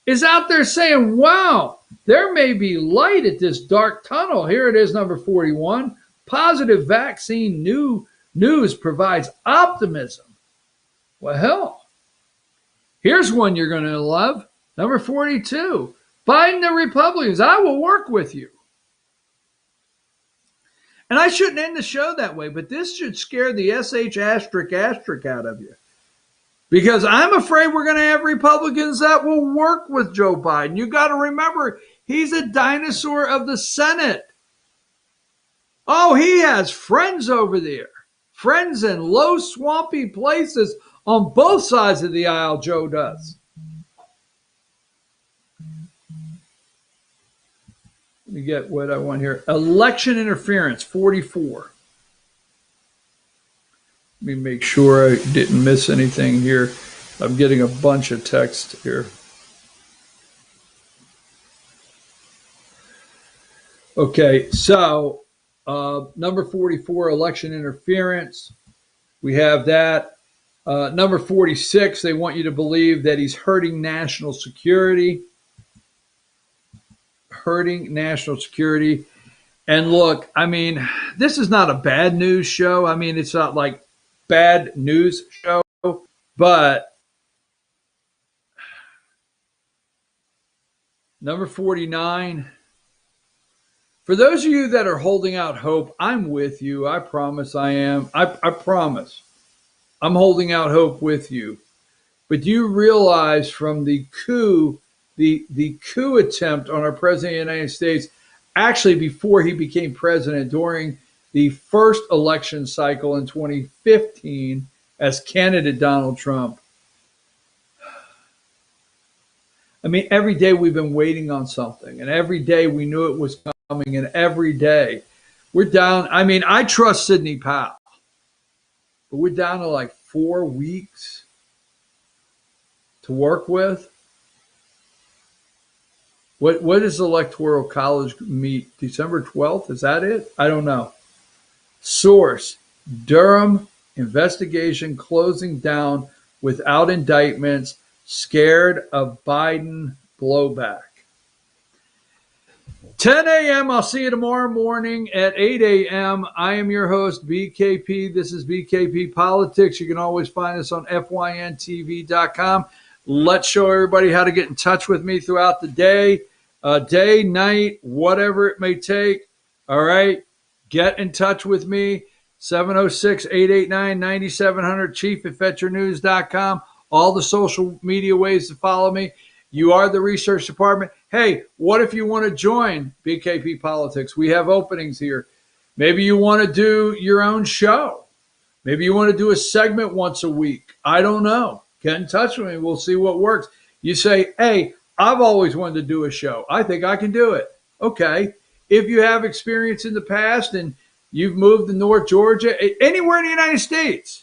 is out there saying, wow, there may be light at this dark tunnel. Here it is, number 41. Positive vaccine news provides optimism. Well, hell, here's one you're going to love. Number 42, Biden the Republicans, I will work with you. And I shouldn't end the show that way, but this should scare the SH asterisk out of you. Because I'm afraid we're going to have Republicans that will work with Joe Biden. You got to remember, he's a dinosaur of the Senate. Oh, he has friends over there. Friends in low, swampy places on both sides of the aisle, Joe does. Let me get what I want here. Election interference, 44. Let me make sure I didn't miss anything here. I'm getting a bunch of text here. Okay, so number 44, election interference. We have that. Number 46, they want you to believe that he's hurting national security. Hurting national security. And look, I mean, this is not a bad news show. I mean, it's not like bad news show, but number 49, for those of you that are holding out hope, I'm with you. I promise I am. I promise. I'm holding out hope with you. But do you realize from the coup, the coup attempt on our president of the United States, actually before he became president, during the first election cycle in 2015 as candidate Donald Trump, I mean, every day we've been waiting on something, and every day we knew it was coming, and every day we're down. I mean, I trust Sidney Powell, but we're down to like 4 weeks to work with. What does the Electoral College meet? December 12th? Is that it? I don't know. Source: Durham investigation closing down without indictments. Scared of Biden blowback. 10 a.m. I'll see you tomorrow morning at 8 a.m. I am your host, BKP. This is BKP Politics. You can always find us on FYNTV.com. Let's show everybody how to get in touch with me throughout the day, night, whatever it may take. All right. Get in touch with me. 706-889-9700, chief@fetchernews.com. All the social media ways to follow me. You are the research department. Hey, what if you want to join BKP Politics? We have openings here. Maybe you want to do your own show. Maybe you want to do a segment once a week. I don't know. Get in touch with me. We'll see what works. You say, hey, I've always wanted to do a show. I think I can do it. Okay. If you have experience in the past and you've moved to North Georgia, anywhere in the United States,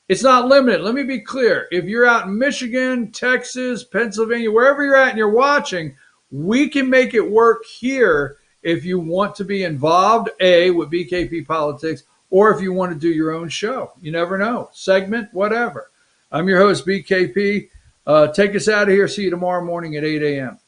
it's not limited. Let me be clear. If you're out in Michigan, Texas, Pennsylvania, wherever you're at and you're watching, we can make it work here if you want to be involved, with BKP Politics, or if you want to do your own show. You never know. Segment, whatever. I'm your host, BKP. Take us out of here. See you tomorrow morning at 8 a.m.